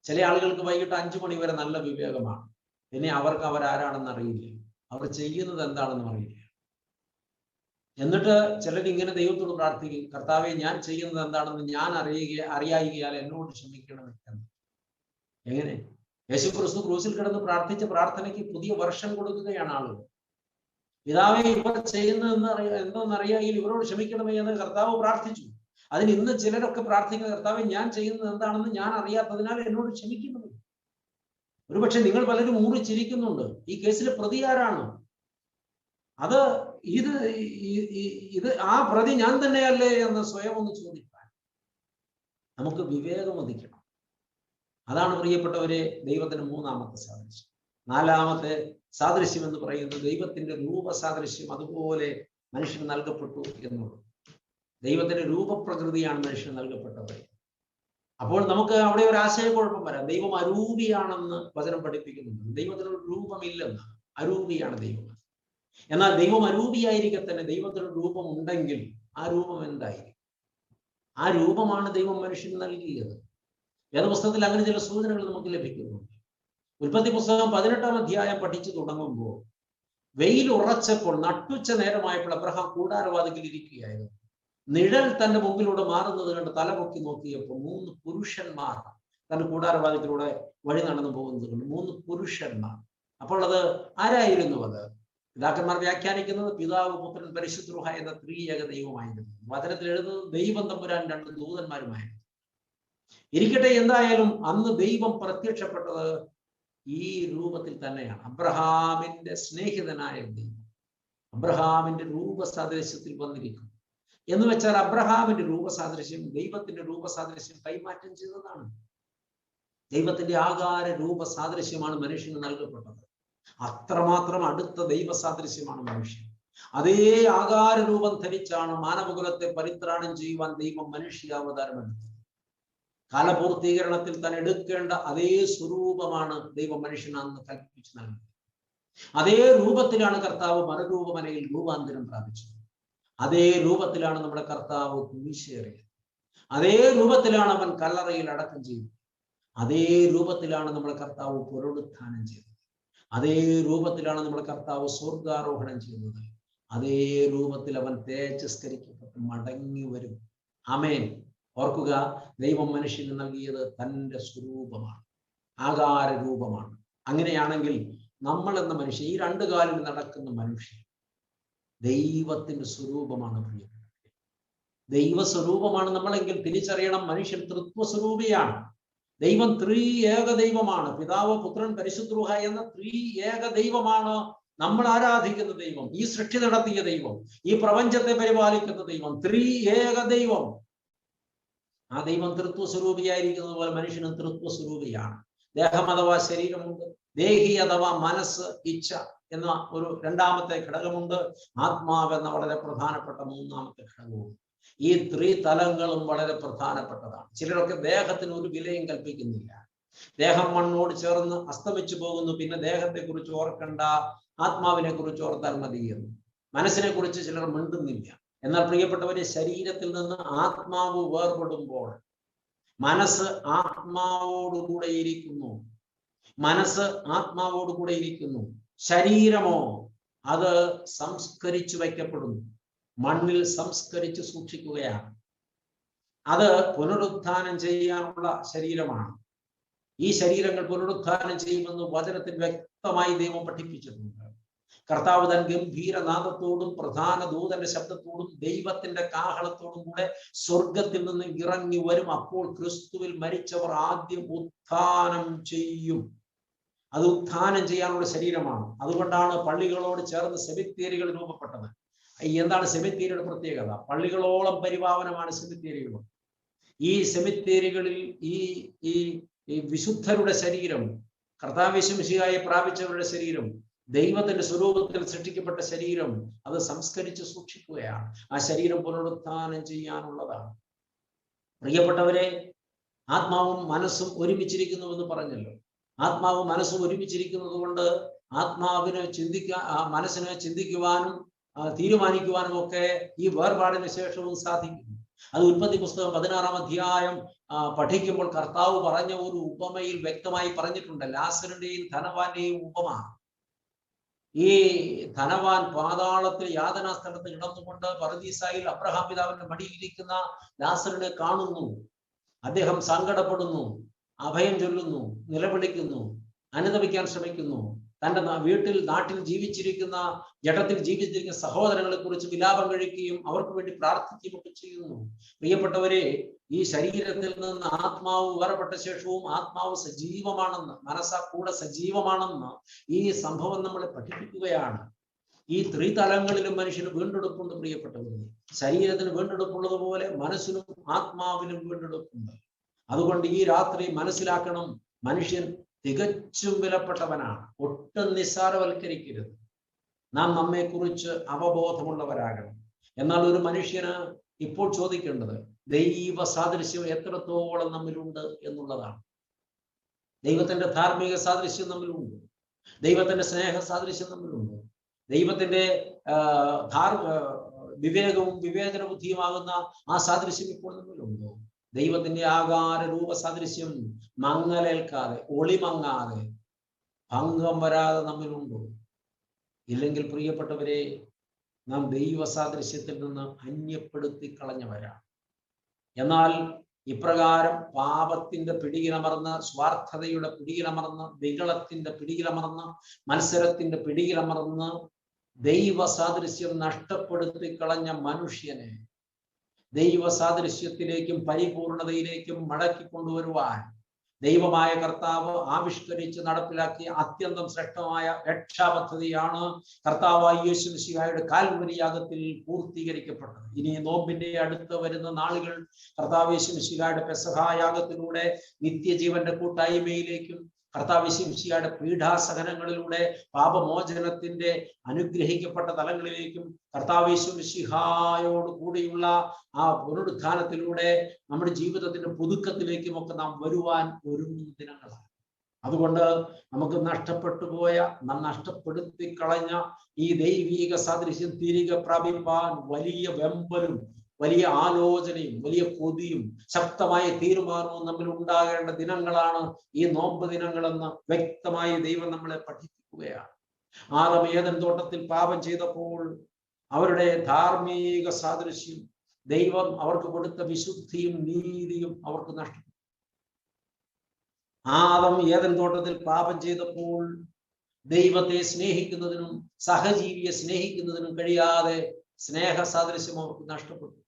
ചില ആളുകൾക്ക് വൈകിട്ട് 5 മണി വരെ നല്ല വിവേകമാണ്. പിന്നെ അവർക്ക് അവരാരാണെന്ന് അറിയില്ല, അവർ ചെയ്യുന്നത് എന്താണെന്നും അറിയില്ല. എന്നിട്ട് ചിലർ ഇങ്ങനെ ദൈവത്തോട് പ്രാർത്ഥിക്കും, കർത്താവെ, ഞാൻ ചെയ്യുന്നത് എന്താണെന്ന് ഞാൻ അറിയായികയാൽ എന്നോട് ക്ഷമിക്കണമെന്ന്. എങ്ങനെ? യേശുക്രിസ്തു ക്രൂസിൽ കിടന്ന് പ്രാർത്ഥിച്ച പ്രാർത്ഥനയ്ക്ക് പുതിയ വർഷം കൊടുക്കുകയാണ് ആളുകൾ. പിതാവെ, ഇവർ ചെയ്യുന്നതെന്ന് എന്തെന്നറിയാമെങ്കിൽ ഇവരോട് ക്ഷമിക്കണമേ എന്ന് കർത്താവ് പ്രാർത്ഥിച്ചു. അതിന് ഇന്ന് ചിലരൊക്കെ പ്രാർത്ഥിക്കുന്ന, കർത്താവെ, ഞാൻ ചെയ്യുന്നത് എന്താണെന്ന് ഞാൻ അറിയാത്തതിനാൽ എന്നോട് ക്ഷമിക്കണമേ. ഒരുപക്ഷെ നിങ്ങൾ പലരും ഊറിച്ചിരിക്കുന്നുണ്ട്. ഈ കേസിലെ പ്രതി ആരാണ്? അത് ഇത് ആ പ്രതി ഞാൻ തന്നെയല്ലേ എന്ന് സ്വയം ഒന്ന് ചോദിക്കാൻ നമുക്ക് വിവേകം ഉദിക്കണം. അതാണ് പ്രിയപ്പെട്ടവരെ ദൈവത്തിന്റെ 3-ാമത്തെ സാദൃശ്യം. 4-ാമത്തെ സാദൃശ്യം എന്ന് പറയുന്നത് ദൈവത്തിന്റെ രൂപസാദൃശ്യം അതുപോലെ മനുഷ്യന് നൽകപ്പെട്ടു എന്നുള്ളത്. ദൈവത്തിന്റെ രൂപപ്രകൃതിയാണ് മനുഷ്യന് നൽകപ്പെട്ടത്. അപ്പോൾ നമുക്ക് അവിടെ ഒരു ആശയക്കുഴപ്പം വരാം. ദൈവം അരൂപിയാണെന്ന് വചനം പഠിപ്പിക്കുന്നുണ്ട്. ദൈവത്തിനൊരു രൂപമില്ലെന്ന്, അരൂപിയാണ് ദൈവം. എന്നാൽ ദൈവം അരൂപിയായിരിക്കെ തന്നെ ദൈവത്തിനൊരു രൂപം ഉണ്ടെങ്കിൽ ആ രൂപം എന്തായിരിക്കും? ആ രൂപമാണ് ദൈവം മനുഷ്യന് നൽകിയത്. വേദപുസ്തകത്തിൽ അങ്ങനെ ചില സൂചനകൾ നമുക്ക് ലഭിക്കുന്നുണ്ട്. ഉൽപ്പത്തി പുസ്തകം 18-ാം അധ്യായം പഠിച്ചു തുടങ്ങുമ്പോൾ, വെയിൽ ഉറച്ചപ്പോൾ നട്ടുച്ച നേരമായപ്പോൾ അബ്രഹാം കൂടാരവാതിക്കൽ ഇരിക്കുകയായിരുന്നു. നിഴൽ തന്റെ മുമ്പിലൂടെ മാറുന്നത് കണ്ട് തലപൊക്കി നോക്കിയപ്പോൾ 3 പുരുഷന്മാർ തന്റെ കൂടാരവാതിലൂടെ വഴി നടന്നു പോകുന്നത് കൊണ്ട് 3 പുരുഷന്മാർ. അപ്പോൾ അത് ആരായിരുന്നു? അത് പിതാക്കന്മാർ വ്യാഖ്യാനിക്കുന്നത് പിതാവ്, പുത്രൻ, പരിശുദ്ധ റൂഹ എന്ന ത്രിയേക ദൈവമായിരുന്നു. വചനത്തിൽ എഴുതുന്നത് ദൈവം തമ്പുരാൻ 2 ദൂതന്മാരുമായിരുന്നു. ഇരിക്കട്ടെ, എന്തായാലും അന്ന് ദൈവം പ്രത്യക്ഷപ്പെട്ടത് ഈ രൂപത്തിൽ തന്നെയാണ്. അബ്രഹാമിന്റെ സ്നേഹിതനായ ദൈവം അബ്രഹാമിന്റെ രൂപസാദൃശ്യത്തിൽ വന്നിരിക്കുന്നു. എന്ന് വെച്ചാൽ അബ്രഹാമിന്റെ രൂപസാദൃശ്യം ദൈവത്തിന്റെ രൂപസാദൃശ്യം കൈമാറ്റം ചെയ്തതാണ്. ദൈവത്തിന്റെ ആകാര രൂപസാദൃശ്യമാണ് മനുഷ്യന് നൽകപ്പെട്ടത്. അത്രമാത്രം അടുത്ത ദൈവസാദൃശ്യമാണ് മനുഷ്യൻ. അതേ ആകാര രൂപം ധരിച്ചാണ് മാനവകുലത്തെ പരിത്രാണം ചെയ്യുവാൻ ദൈവം മനുഷ്യാവതാരം എടുത്തത്. കാലപൂർത്തീകരണത്തിൽ താൻ എടുക്കേണ്ട അതേ സ്വരൂപമാണ് ദൈവം മനുഷ്യന് അന്ന് കൽപ്പിച്ചു നൽകുന്നത്. അതേ രൂപത്തിലാണ് കർത്താവ് മറുരൂപമനയിൽ രൂപാന്തരം പ്രാപിച്ചത്. അതേ രൂപത്തിലാണ് നമ്മുടെ കർത്താവ് കുരിശേറിയത്. അതേ രൂപത്തിലാണ് അവൻ കല്ലറയിൽ അടക്കം ചെയ്തത്. അതേ രൂപത്തിലാണ് നമ്മുടെ കർത്താവ് പുനരുത്ഥാനം ചെയ്തത്. അതേ രൂപത്തിലാണ് നമ്മുടെ കർത്താവ് സ്വർഗാരോഹണം ചെയ്യുന്നത്. അതേ രൂപത്തിൽ അവൻ തേജസ്കരിക്കപ്പെട്ട് മടങ്ങി വരും. ആമേൻ. ഓർക്കുക, ദൈവം മനുഷ്യന് നൽകിയത് തൻ്റെ സ്വരൂപമാണ്, ആകാര രൂപമാണ്. അങ്ങനെയാണെങ്കിൽ നമ്മൾ എന്ന മനുഷ്യൻ, ഈ 2 കാലിൽ നടക്കുന്ന മനുഷ്യൻ ദൈവത്തിന്റെ സ്വരൂപമാണ്. പ്രിയപ്പെട്ടവരെ, ദൈവസ്വരൂപമാണ് നമ്മളെങ്കിൽ തിരിച്ചറിയണം, മനുഷ്യൻ തൃത്വസ്വരൂപിയാണ്. ദൈവം ത്രിയേക ദൈവമാണ്. പിതാവ്, പുത്രൻ, പരിശുദ്ധ റൂഹ എന്ന ത്രിയേക ദൈവമാണ് നമ്മൾ ആരാധിക്കുന്ന ദൈവം. ഈ സൃഷ്ടി നടത്തിയ ദൈവം, ഈ പ്രപഞ്ചത്തെ പരിപാലിക്കുന്ന ദൈവം, ത്രിയേക ദൈവം. ആ ദൈവം തൃത്വസ്വരൂപിയായിരിക്കുന്നത് പോലെ മനുഷ്യനും തൃത്വസ്വരൂപിയാണ്. ദേഹം അഥവാ ശരീരമുണ്ട്, ദേഹി അഥവാ മനസ്സ്, ഇച്ഛ എന്ന ഒരു 2ാമത്തെ ഘടകമുണ്ട്, ആത്മാവ് എന്ന വളരെ പ്രധാനപ്പെട്ട 3ാമത്തെ ഘടകമുണ്ട്. ഈ ത്രിതലങ്ങളും വളരെ പ്രധാനപ്പെട്ടതാണ്. ചിലരൊക്കെ ദേഹത്തിന് ഒരു വിലയും കൽപ്പിക്കുന്നില്ല. ദേഹം മണ്ണോട് ചേർന്ന് അസ്തമിച്ചു പോകുന്നു, പിന്നെ ദേഹത്തെ കുറിച്ച് ഓർക്കണ്ട, ആത്മാവിനെ കുറിച്ച് ഓർത്താൽ മതി എന്ന്. മനസ്സിനെ കുറിച്ച് ചിലർ മിണ്ടുന്നില്ല. എന്നാൽ പ്രിയപ്പെട്ടവരെ, ശരീരത്തിൽ നിന്ന് ആത്മാവ് വേർപെടുമ്പോൾ മനസ്സ് ആത്മാവോടുകൂടെ ഇരിക്കുന്നു. മനസ്സ് ആത്മാവോടുകൂടെ ഇരിക്കുന്നു. ശരീരമോ അത് സംസ്കരിച്ചു വയ്ക്കപ്പെടുന്നു, മണ്ണിൽ സംസ്കരിച്ച് സൂക്ഷിക്കുകയാണ്. അത് പുനരുത്ഥാനം ചെയ്യാനുള്ള ശരീരമാണ്. ഈ ശരീരങ്ങൾ പുനരുത്ഥാനം ചെയ്യുമെന്ന് വചനത്തിൽ വ്യക്തമായി ദൈവം പഠിപ്പിച്ചിട്ടുണ്ട്. കർത്താവ് തൻ ഗംഭീരനാദത്തോടും പ്രധാന ദൂതന്റെ ശബ്ദത്തോടും ദൈവത്തിന്റെ കാഹളത്തോടും കൂടെ സ്വർഗത്തിൽ നിന്ന് ഇറങ്ങി വരും. അപ്പോൾ ക്രിസ്തുവിൽ മരിച്ചവർ ആദ്യം ഉത്ഥാനം ചെയ്യും. അത് ഉത്ഥാനം ചെയ്യാനുള്ള ശരീരമാണ്. അതുകൊണ്ടാണ് പള്ളികളോട് ചേർന്ന് സെമിത്തേരികൾ രൂപപ്പെട്ടത്. എന്താണ് സെമിത്തേരിയുടെ പ്രത്യേകത? പള്ളികളോളം പരിപാവനമാണ് സെമിത്തേരികൾ. ഈ സെമിത്തേരികളിൽ ഈ വിശുദ്ധരുടെ ശരീരം, കർത്താവ് യേശു മിശിഹായെ പ്രാപിച്ചവരുടെ ശരീരം, ദൈവത്തിന്റെ സ്വരൂപത്തിൽ സൃഷ്ടിക്കപ്പെട്ട ശരീരം, അത് സംസ്കരിച്ച് സൂക്ഷിക്കുകയാണ്. ആ ശരീരം പുനരുത്ഥാനം ചെയ്യാനുള്ളതാണ്. പ്രിയപ്പെട്ടവരെ, ആത്മാവും മനസ്സും ഒരുമിച്ചിരിക്കുന്നു എന്ന് പറഞ്ഞല്ലോ. ആത്മാവും മനസ്സും ഒരുമിച്ചിരിക്കുന്നത് കൊണ്ട് ആത്മാവിനെ മനസ്സിനെ ചിന്തിക്കുവാനും തീരുമാനിക്കുവാനും ഒക്കെ ഈ വേർപാടിന് ശേഷവും സാധിക്കും. അത് ഉൽപ്പത്തി പുസ്തകം 16-ാം അധ്യായം പഠിക്കുമ്പോൾ കർത്താവ് പറഞ്ഞ ഒരു ഉപമയിൽ വ്യക്തമായി പറഞ്ഞിട്ടുണ്ട്. ലാസറിന്റെയും ധനവാന്റെയും ഉപമ. ഈ ധനവാൻ പാതാളത്തിൽ യാതനാ സ്ഥലത്ത് കിടന്നുകൊണ്ട് പറുദീസായിൽ അബ്രഹാം പിതാവിന്റെ മടിയിലിരിക്കുന്ന ലാസറിനെ കാണുന്നു. അദ്ദേഹം സങ്കടപ്പെടുന്നു, അഭയം ചൊല്ലുന്നു, നിലവിളിക്കുന്നു, അനുതപിക്കാൻ ശ്രമിക്കുന്നു. തൻ്റെ നാട്ടിൽ ജീവിച്ചിരിക്കുന്ന, ജഡത്തിൽ ജീവിച്ചിരിക്കുന്ന സഹോദരങ്ങളെ കുറിച്ച് വിലാപം കഴിക്കുകയും അവർക്ക് വേണ്ടി പ്രാർത്ഥിക്കുകയൊക്കെ ചെയ്യുന്നു. പ്രിയപ്പെട്ടവരെ, ഈ ശരീരത്തിൽ നിന്ന് ആത്മാവ് വേർപെട്ട ശേഷവും ആത്മാവ് സജീവമാണെന്ന്, മനസ്സാ കൂടെ സജീവമാണെന്ന് ഈ സംഭവം നമ്മളെ പഠിപ്പിക്കുകയാണ്. ഈ ത്രിതലങ്ങളിലും മനുഷ്യന് വീണ്ടെടുപ്പുണ്ട്. പ്രിയപ്പെട്ടവരെ, ശരീരത്തിന് വീണ്ടെടുപ്പുള്ളതുപോലെ മനസ്സിനും ആത്മാവിനും വീണ്ടെടുപ്പുണ്ട്. അതുകൊണ്ട് ഈ രാത്രി മനസ്സിലാക്കണം, മനുഷ്യൻ തികച്ചും വിലപ്പെട്ടവനാണ്. ഒട്ടും നിസ്സാരവൽക്കരിക്കരുത്. നാം നമ്മെക്കുറിച്ച് അവബോധമുള്ളവരാകണം. എന്നാൽ ഒരു മനുഷ്യന് ഇപ്പോൾ ചോദിക്കേണ്ടത് ദൈവ സാദൃശ്യം എത്രത്തോളം നമ്മിലുണ്ട് എന്നുള്ളതാണ്. ദൈവത്തിന്റെ ധാർമ്മിക സാദൃശ്യം നമ്മിലുണ്ട്, ദൈവത്തിന്റെ സ്നേഹ സാദൃശ്യം നമ്മിലുണ്ട്, ദൈവത്തിന്റെ വിവേകവും വിവേചന ബുദ്ധിയുമാകുന്ന ആ സാദൃശ്യം ഇപ്പോൾ നമ്മിലുണ്ടോ? ദൈവത്തിന്റെ ആകാര രൂപ സാദൃശ്യം മങ്ങലേൽക്കാതെ, ഒളിമങ്ങാതെ, ഭംഗം വരാതെ നമ്മിലുണ്ടോ? ഇല്ലെങ്കിൽ പ്രിയപ്പെട്ടവരെ, നാം ദൈവ സാദൃശ്യത്തിൽ നിന്ന് അന്യപ്പെടുത്തി കളഞ്ഞവരാണ്. എന്നാൽ ഇപ്രകാരം പാപത്തിന്റെ പിടിയിലമർന്ന്, സ്വാർത്ഥതയുടെ പിടിയിലമർന്ന്, വികളത്തിന്റെ പിടിയിലമർന്ന്, മത്സരത്തിന്റെ പിടിയിലമർന്ന് ദൈവ സാദൃശ്യം നഷ്ടപ്പെടുത്തി കളഞ്ഞ മനുഷ്യനെ ദൈവ സാദൃശ്യത്തിലേക്കും പരിപൂർണതയിലേക്കും മടക്കി കൊണ്ടുവരുവാൻ ദൈവമായ കർത്താവ് ആവിഷ്കരിച്ച് നടപ്പിലാക്കിയ അത്യന്തം ശ്രേഷ്ഠമായ രക്ഷാപദ്ധതിയാണ് കർത്താവായ യേശു മിശിഹായുടെ കാൽവരി യാഗത്തിൽ പൂർത്തീകരിക്കപ്പെട്ടത്. ഇനി നോമ്പിന്റെ അടുത്ത് വരുന്ന നാളുകൾ കർത്താവ് യേശു മിശിഹായുടെ പെസഹാ യാഗത്തിലൂടെ നിത്യജീവന്റെ കൂട്ടായ്മയിലേക്കും കർത്താവ് യേശു മിശിഹായുടെ പീഠാസഹനങ്ങളിലൂടെ പാപമോചനത്തിന്റെ അനുഗ്രഹിക്കപ്പെട്ട തലങ്ങളിലേക്കും കർത്താവ് യേശു മിശിഹായോട് കൂടിയുള്ള ആ പുനരുത്ഥാനത്തിലൂടെ നമ്മുടെ ജീവിതത്തിന്റെ പുതുക്കത്തിലേക്കും ഒക്കെ നാം വരുവാൻ ഒരുങ്ങുന്ന ദിനങ്ങളാണ്. അതുകൊണ്ട് നമുക്ക് നാം നഷ്ടപ്പെടുത്തി കളഞ്ഞ ഈ ദൈവീക സാദൃശ്യം തിരികെ പ്രാപിപ്പാൻ വലിയ വെമ്പലും വലിയ ആലോചനയും വലിയ കൊതിയും ശക്തമായ തീരുമാനവും നമ്മൾ ഉണ്ടാകേണ്ട ദിനങ്ങളാണ് ഈ നോമ്പ് ദിനങ്ങളെന്ന് വ്യക്തമായി ദൈവം നമ്മളെ പഠിപ്പിക്കുകയാണ്. ആദം ഏദൻ തോട്ടത്തിൽ പാപം ചെയ്തപ്പോൾ അവരുടെ ധാർമ്മിക സാദൃശ്യം, ദൈവം അവർക്ക് കൊടുത്ത വിശുദ്ധിയും നീതിയും അവർക്ക് നഷ്ടപ്പെട്ടു. ആദം ഏദൻ തോട്ടത്തിൽ പാപം ചെയ്തപ്പോൾ ദൈവത്തെ സ്നേഹിക്കുന്നതിനും സഹജീവിയെ സ്നേഹിക്കുന്നതിനും കഴിയാതെ സ്നേഹ സാദൃശ്യം അവർക്ക് നഷ്ടപ്പെട്ടു.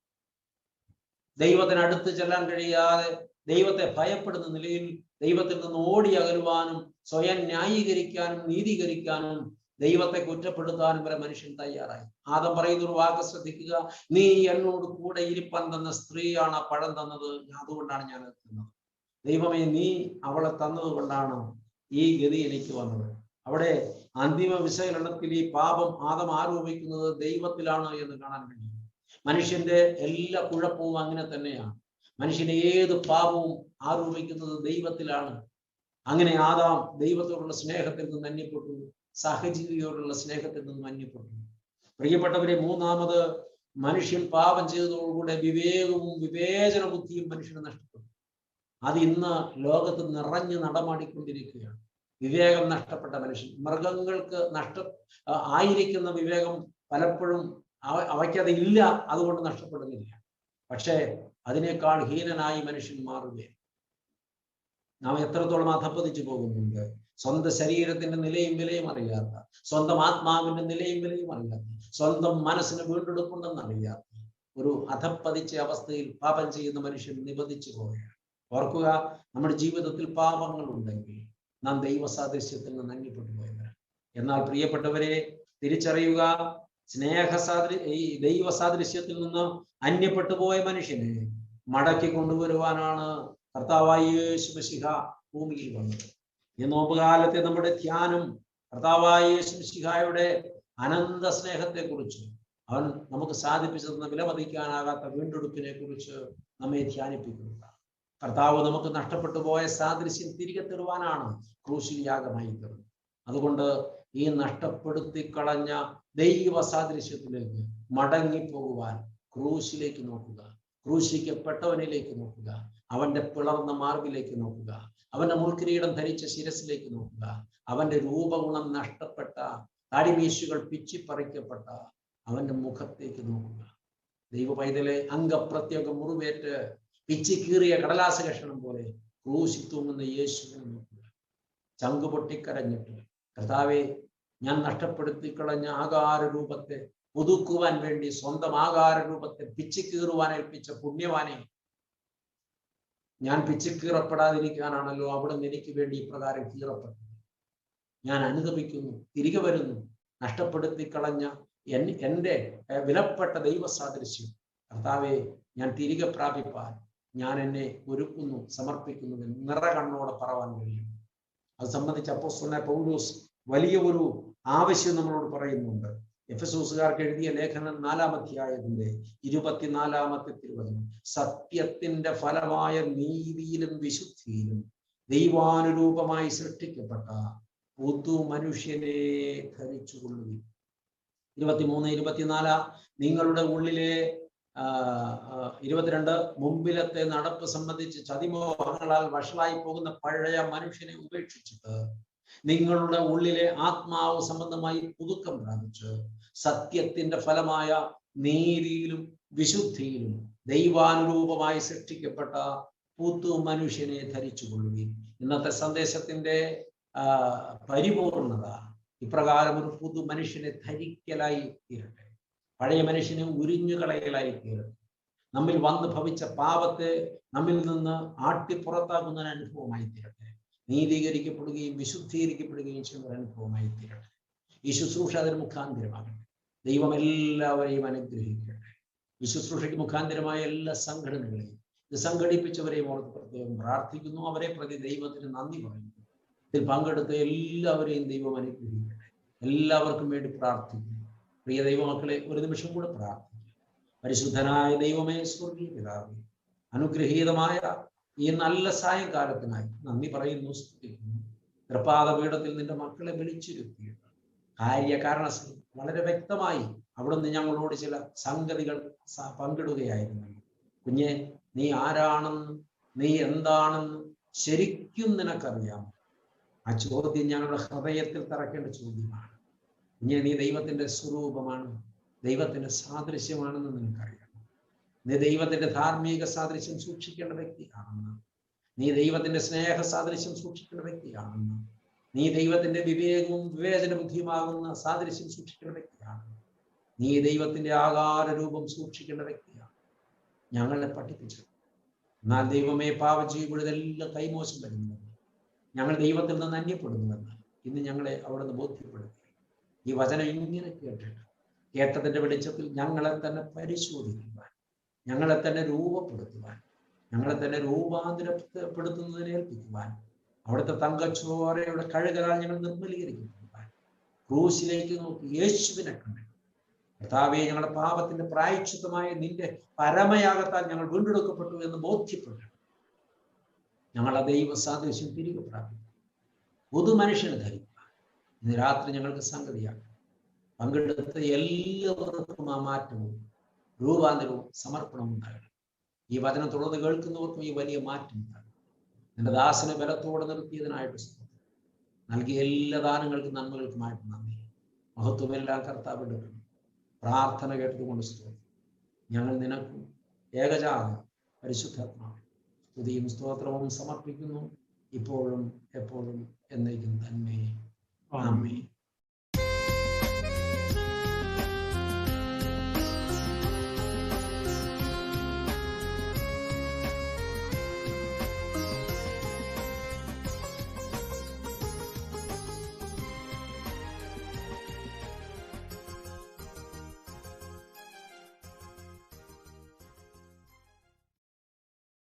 ദൈവത്തിന് അടുത്ത് ചെല്ലാൻ കഴിയാതെ ദൈവത്തെ ഭയപ്പെടുന്ന നിലയിൽ ദൈവത്തിൽ നിന്ന് ഓടി അകലുവാനും സ്വയം ന്യായീകരിക്കാനും നീതീകരിക്കാനും ദൈവത്തെ കുറ്റപ്പെടുത്താനും വരെ മനുഷ്യൻ തയ്യാറായി. ആദം പറയുന്ന ഒരു വാക്ക് ശ്രദ്ധിക്കുക, നീ എന്നോട് കൂടെ ഇരിപ്പാൻ തന്ന സ്ത്രീയാണ് ആ പഴം തന്നത്, അതുകൊണ്ടാണ് ഞാൻ എത്തുന്നത്. ദൈവമേ, നീ അവളെ തന്നത് കൊണ്ടാണ് ഈ ഗതി എനിക്ക് വന്നത്. അവിടെ അന്തിമ വിശകലനത്തിൽ ഈ പാപം ആദം ആരോപിക്കുന്നത് ദൈവത്തിലാണ് എന്ന് കാണാൻ കഴിയും. മനുഷ്യന്റെ എല്ലാ കുഴപ്പവും അങ്ങനെ തന്നെയാണ്. മനുഷ്യന് ഏത് പാപവും ആരോപിക്കുന്നത് ദൈവത്തിലാണ്. അങ്ങനെ ആദാം ദൈവത്തോടുള്ള സ്നേഹത്തിൽ നിന്ന് അന്യപ്പെട്ടു, സഹജീവിയോടുള്ള സ്നേഹത്തിൽ നിന്ന് അന്യപ്പെട്ടു. പ്രിയപ്പെട്ടവരെ, മൂന്നാമത് മനുഷ്യൻ പാപം ചെയ്തതോടുകൂടെ വിവേകവും വിവേചന ബുദ്ധിയും മനുഷ്യന് നഷ്ടപ്പെട്ടു. അത് ഇന്ന് ലോകത്ത് നിറഞ്ഞു നടമാടിക്കൊണ്ടിരിക്കുകയാണ്. വിവേകം നഷ്ടപ്പെട്ട മനുഷ്യൻ, മൃഗങ്ങൾക്ക് ആയിരിക്കുന്ന വിവേകം പലപ്പോഴും അവയ്ക്കത് ഇല്ല, അതുകൊണ്ട് നഷ്ടപ്പെടുന്നില്ല. പക്ഷേ അതിനേക്കാൾ ഹീനനായി മനുഷ്യൻ മാറുകയാണ്. നാം എത്രത്തോളം അധപ്പതിച്ചു പോകുന്നുണ്ട്. സ്വന്തം ശരീരത്തിന്റെ നിലയും വിലയും അറിയാത്ത, സ്വന്തം ആത്മാവിന്റെ നിലയും വിലയും അറിയാത്ത, സ്വന്തം മനസ്സിന് വീണ്ടെടുക്കുണ്ടെന്ന് അറിയാത്ത ഒരു അധപ്പതിച്ച അവസ്ഥയിൽ പാപം ചെയ്യുന്ന മനുഷ്യൻ നിബന്ധിച്ചു പോവുകയാണ്. ഓർക്കുക, നമ്മുടെ ജീവിതത്തിൽ പാപങ്ങൾ ഉണ്ടെങ്കിൽ നാം ദൈവസാദൃശ്യത്തിൽ നിന്ന് അന്യപ്പെട്ടു പോയവരാണ്. എന്നാൽ പ്രിയപ്പെട്ടവരെ, തിരിച്ചറിയുക, ഈ ദൈവ സാദൃശ്യത്തിൽ നിന്ന് അന്യപ്പെട്ടു പോയ മനുഷ്യനെ മടക്കി കൊണ്ടുവരുവാനാണ് കർത്താവായ യേശു മിശിഹ ഭൂമിയിൽ വന്നത്. ഈ നോമ്പുകാലത്തെ നമ്മുടെ ധ്യാനം കർത്താവായ യേശു മിശിഹായുടെ അനന്ത സ്നേഹത്തെ കുറിച്ച്, അവൻ നമുക്ക് സാധിപ്പിച്ചു തന്ന വിലമതിക്കാനാകാത്ത വീണ്ടെടുപ്പിനെ കുറിച്ച് നമ്മെ ധ്യാനിപ്പിക്കുന്നതാണ്. കർത്താവ് നമുക്ക് നഷ്ടപ്പെട്ടു പോയ സാദൃശ്യം തിരികെ തരുവാനാണ് ക്രൂശിൽ യാഗമായി തീർന്നത്. അതുകൊണ്ട് ഈ നഷ്ടപ്പെടുത്തി കളഞ്ഞ ദൈവ സാദൃശ്യത്തിലേക്ക് മടങ്ങിപ്പോകുവാൻ ക്രൂശിലേക്ക് നോക്കുക, ക്രൂശിക്കപ്പെട്ടവനിലേക്ക് നോക്കുക, അവന്റെ പിളർന്ന മാർബിലേക്ക് നോക്കുക, അവന്റെ മുൾക്കിരീടം ധരിച്ച ശിരസിലേക്ക് നോക്കുക, അവന്റെ രൂപഗുണം നഷ്ടപ്പെട്ട താടിമീശുകൾ പിച്ചിപ്പറിക്കപ്പെട്ട അവന്റെ മുഖത്തേക്ക് നോക്കുക. ദൈവ പൈതലെ, അംഗപ്രത്യേകം മുറിവേറ്റ് പിച്ചി കീറിയ കടലാസ കഷണം പോലെ ക്രൂശി തൂങ്ങുന്ന യേശുവിനെ നോക്കുക. ചങ്കു പൊട്ടിക്കരഞ്ഞിട്ട്, കർത്താവെ, ഞാൻ നഷ്ടപ്പെടുത്തി കളഞ്ഞ ആകാര രൂപത്തെ പുതുക്കുവാൻ വേണ്ടി സ്വന്തം ആകാര രൂപത്തെ പിച്ചിക്കീറുവാൻ ഏൽപ്പിച്ച പുണ്യവാനെ, ഞാൻ പിച്ചിക്കീറപ്പെടാതിരിക്കാനാണല്ലോ അവിടുന്ന് എനിക്ക് വേണ്ടി ഇപ്രകാരം കീറപ്പെട്ടത്. ഞാൻ അനുതപിക്കുന്നു, തിരികെ വരുന്നു. നഷ്ടപ്പെടുത്തി കളഞ്ഞ എൻ്റെ വിലപ്പെട്ട ദൈവ സാദൃശ്യം കർത്താവെ, ഞാൻ തിരികെ പ്രാപിപ്പാൻ ഞാൻ എന്നെ ഒരുക്കുന്നു, സമർപ്പിക്കുന്നു എന്ന് നിറകണ്ണോടെ പറവാൻ കഴിയും. അത് സംബന്ധിച്ച് അപ്പോസ്തലനായ പൗലോസ് വലിയ ഒരു ആവശ്യം നമ്മളോട് പറയുന്നുണ്ട്. എഫെസോസുകാർക്ക് എഴുതിയ ലേഖനം 4-ാം അധ്യായത്തിന്റെ 24-ാമത്തെ തിരുവചനം, സത്യത്തിന്റെ ഫലമായ നീതിയിലും വിശുദ്ധിയിലും ദൈവാനുരൂപമായി സൃഷ്ടിക്കപ്പെട്ട പുതു മനുഷ്യനെ ധരിച്ചുകൊള്ളുകയും. 23-24 നിങ്ങളുടെ ഉള്ളിലെ 22 മുമ്പിലത്തെ നടപ്പ് സംബന്ധിച്ച് ചതിമോഹങ്ങളാൽ വഷളായി പോകുന്ന പഴയ മനുഷ്യനെ ഉപേക്ഷിച്ചിട്ട് നിങ്ങളുടെ ഉള്ളിലെ ആത്മാവ് സംബന്ധമായി പുതുക്കം പ്രാപിച്ച് സത്യത്തിന്റെ ഫലമായ നീതിയിലും വിശുദ്ധിയിലും ദൈവാനുരൂപമായി സൃഷ്ടിക്കപ്പെട്ട പുതു മനുഷ്യനെ ധരിച്ചു കൊള്ളുകയും. ഇന്നത്തെ സന്ദേശത്തിന്റെ പരിപൂർണത ഇപ്രകാരം ഒരു പുതു മനുഷ്യനെ ധരിക്കലായി തീരട്ടെ. പഴയ മനുഷ്യനെ ഉരിഞ്ഞു കളയലായി തീരട്ടെ. നമ്മിൽ വന്ന് ഭവിച്ച പാപത്തെ നമ്മിൽ നിന്ന് ആട്ടിപ്പുറത്താക്കുന്ന ഒരു അനുഭവമായി തീരട്ടെ. നീതീകരിക്കപ്പെടുകയും വിശുദ്ധീകരിക്കപ്പെടുകയും ചെയ്യുന്ന ഒരു അനുഭവമായി തീരട്ടെ. ഈ ശുശ്രൂഷ അതിന് മുഖാന്തരമാകട്ടെ. ദൈവം എല്ലാവരെയും അനുഗ്രഹിക്കട്ടെ. ഈ ശുശ്രൂഷയ്ക്ക് മുഖാന്തരമായ എല്ലാ സംഘടനകളെയും ഇത് സംഘടിപ്പിച്ചവരെയും ഓർത്ത് പ്രത്യേകം പ്രാർത്ഥിക്കുന്നു. അവരെ പ്രതി ദൈവത്തിന് നന്ദി പറയുന്നു. ഇതിൽ പങ്കെടുത്ത എല്ലാവരെയും ദൈവം അനുഗ്രഹിക്കട്ടെ. എല്ലാവർക്കും വേണ്ടി പ്രാർത്ഥിക്കുന്നു. പ്രിയ ദൈവമക്കളെ, ഒരു നിമിഷം കൂടെ പ്രാർത്ഥിക്കും. പരിശുദ്ധനായ ദൈവമേ, സ്വർഗീയ പിതാവേ, അനുഗ്രഹീതമായ ഈ നല്ല സായങ്കാലത്തിനായി നന്ദി പറയുന്നു, സ്തുതിക്കുന്നു. തൃപ്പാദപീഠത്തിൽ നിന്റെ മക്കളെ വിളിച്ചിരുത്തിയിട്ട് കാര്യകാരണ വളരെ വ്യക്തമായി അവിടുന്ന് ഞങ്ങളോട് ചില സംഗതികൾ പങ്കിടുകയായിരുന്നു. കുഞ്ഞെ, നീ ആരാണെന്ന്, നീ എന്താണെന്ന് ശരിക്കും നിനക്കറിയാമോ? ആ ചോദ്യം ഞങ്ങളുടെ ഹൃദയത്തിൽ തറക്കേണ്ട ചോദ്യമാണ്. കുഞ്ഞെ, നീ ദൈവത്തിന്റെ സ്വരൂപമാണ്, ദൈവത്തിന്റെ സാദൃശ്യമാണെന്ന് നിനക്കറിയാം. നീ ദൈവത്തിന്റെ ധാർമ്മിക സാദൃശ്യം സൂക്ഷിക്കേണ്ട വ്യക്തിയാണെന്ന്, നീ ദൈവത്തിന്റെ സ്നേഹ സാദൃശ്യം സൂക്ഷിക്കേണ്ട വ്യക്തിയാണെന്ന്, നീ ദൈവത്തിന്റെ വിവേകവും വിവേചന ബുദ്ധിയുമാകുന്ന സാദൃശ്യം സൂക്ഷിക്കേണ്ട വ്യക്തിയാണ്. നീ ദൈവത്തിന്റെ ആകാര രൂപം സൂക്ഷിക്കേണ്ട വ്യക്തിയാണ്. ഞങ്ങളെ പഠിപ്പിച്ചു. എന്നാൽ ദൈവമേ, പാപജീവികൾ ഇതെല്ലാം കൈമോശം വരുന്നുവെന്ന്, ഞങ്ങൾ ദൈവത്തിൽ നിന്ന് അന്യപ്പെടുന്നുവെന്ന് ഇന്ന് ഞങ്ങളെ അവിടുന്ന് ബോധ്യപ്പെടുത്തി. ഈ വചനം ഇങ്ങനെ കേട്ടതിന്റെ വെളിച്ചത്തിൽ ഞങ്ങളെ തന്നെ പരിശോധിക്കുവാൻ, ഞങ്ങളെ തന്നെ രൂപപ്പെടുത്തുവാൻ, ഞങ്ങളെ തന്നെ രൂപാന്തരപ്പെടുത്തുന്നതിനെ ഏൽപ്പിക്കുവാൻ, അവിടുത്തെ തങ്കച്ചോരയുടെ കഴുകലാൽ ഞങ്ങൾ നിർമ്മലീകരിക്കപ്പെടുവാൻ, ക്രൂശിലേക്ക് നോക്കി യേശുവിനെ കണ്ടു. കർത്താവേ, ഞങ്ങളുടെ പാപത്തിന്റെ പ്രായശ്ചിത്തമായ നിന്റെ പരമയാഗത്താൽ ഞങ്ങൾ വീണ്ടെടുക്കപ്പെട്ടു എന്ന് ബോധ്യപ്പെട്ടു. ഞങ്ങൾ ആ ദൈവ സാദൃശ്യം തിരികെ പ്രാപിക്കും. പുതു മനുഷ്യനെ ധരിക്കുക ഇന്ന് രാത്രി ഞങ്ങൾക്ക് സംഗതിയാക്കും. പങ്കെടുത്ത എല്ലാവർക്കും ആ മാറ്റവും രൂപാന്തരവും സമർപ്പണവും ഉണ്ടാകണം. ഈ വചനം തുടർന്ന് കേൾക്കുന്നവർക്കും ഈ വലിയ മാറ്റം ഉണ്ടാകും. നിന്റെ ദാസനെ ബലത്തോടെ നിർത്തിയതിനായിട്ട് സ്തോത്രം. നൽകിയ എല്ലാ ദാനങ്ങൾക്കും നന്മകൾക്കുമായിട്ട് നന്ദി. മഹത്വമെല്ലാം കർത്താവ് എടുക്കണം. പ്രാർത്ഥന കേട്ടുകൊണ്ട് സ്തോത്രം. ഞങ്ങൾ നിനക്കും ഏകജാത പരിശുദ്ധാത്മാവ് സ്തുതിയും സ്തോത്രവും സമർപ്പിക്കുന്നു, ഇപ്പോഴും എപ്പോഴും എന്നേക്കും തന്നെ. ആമേൻ.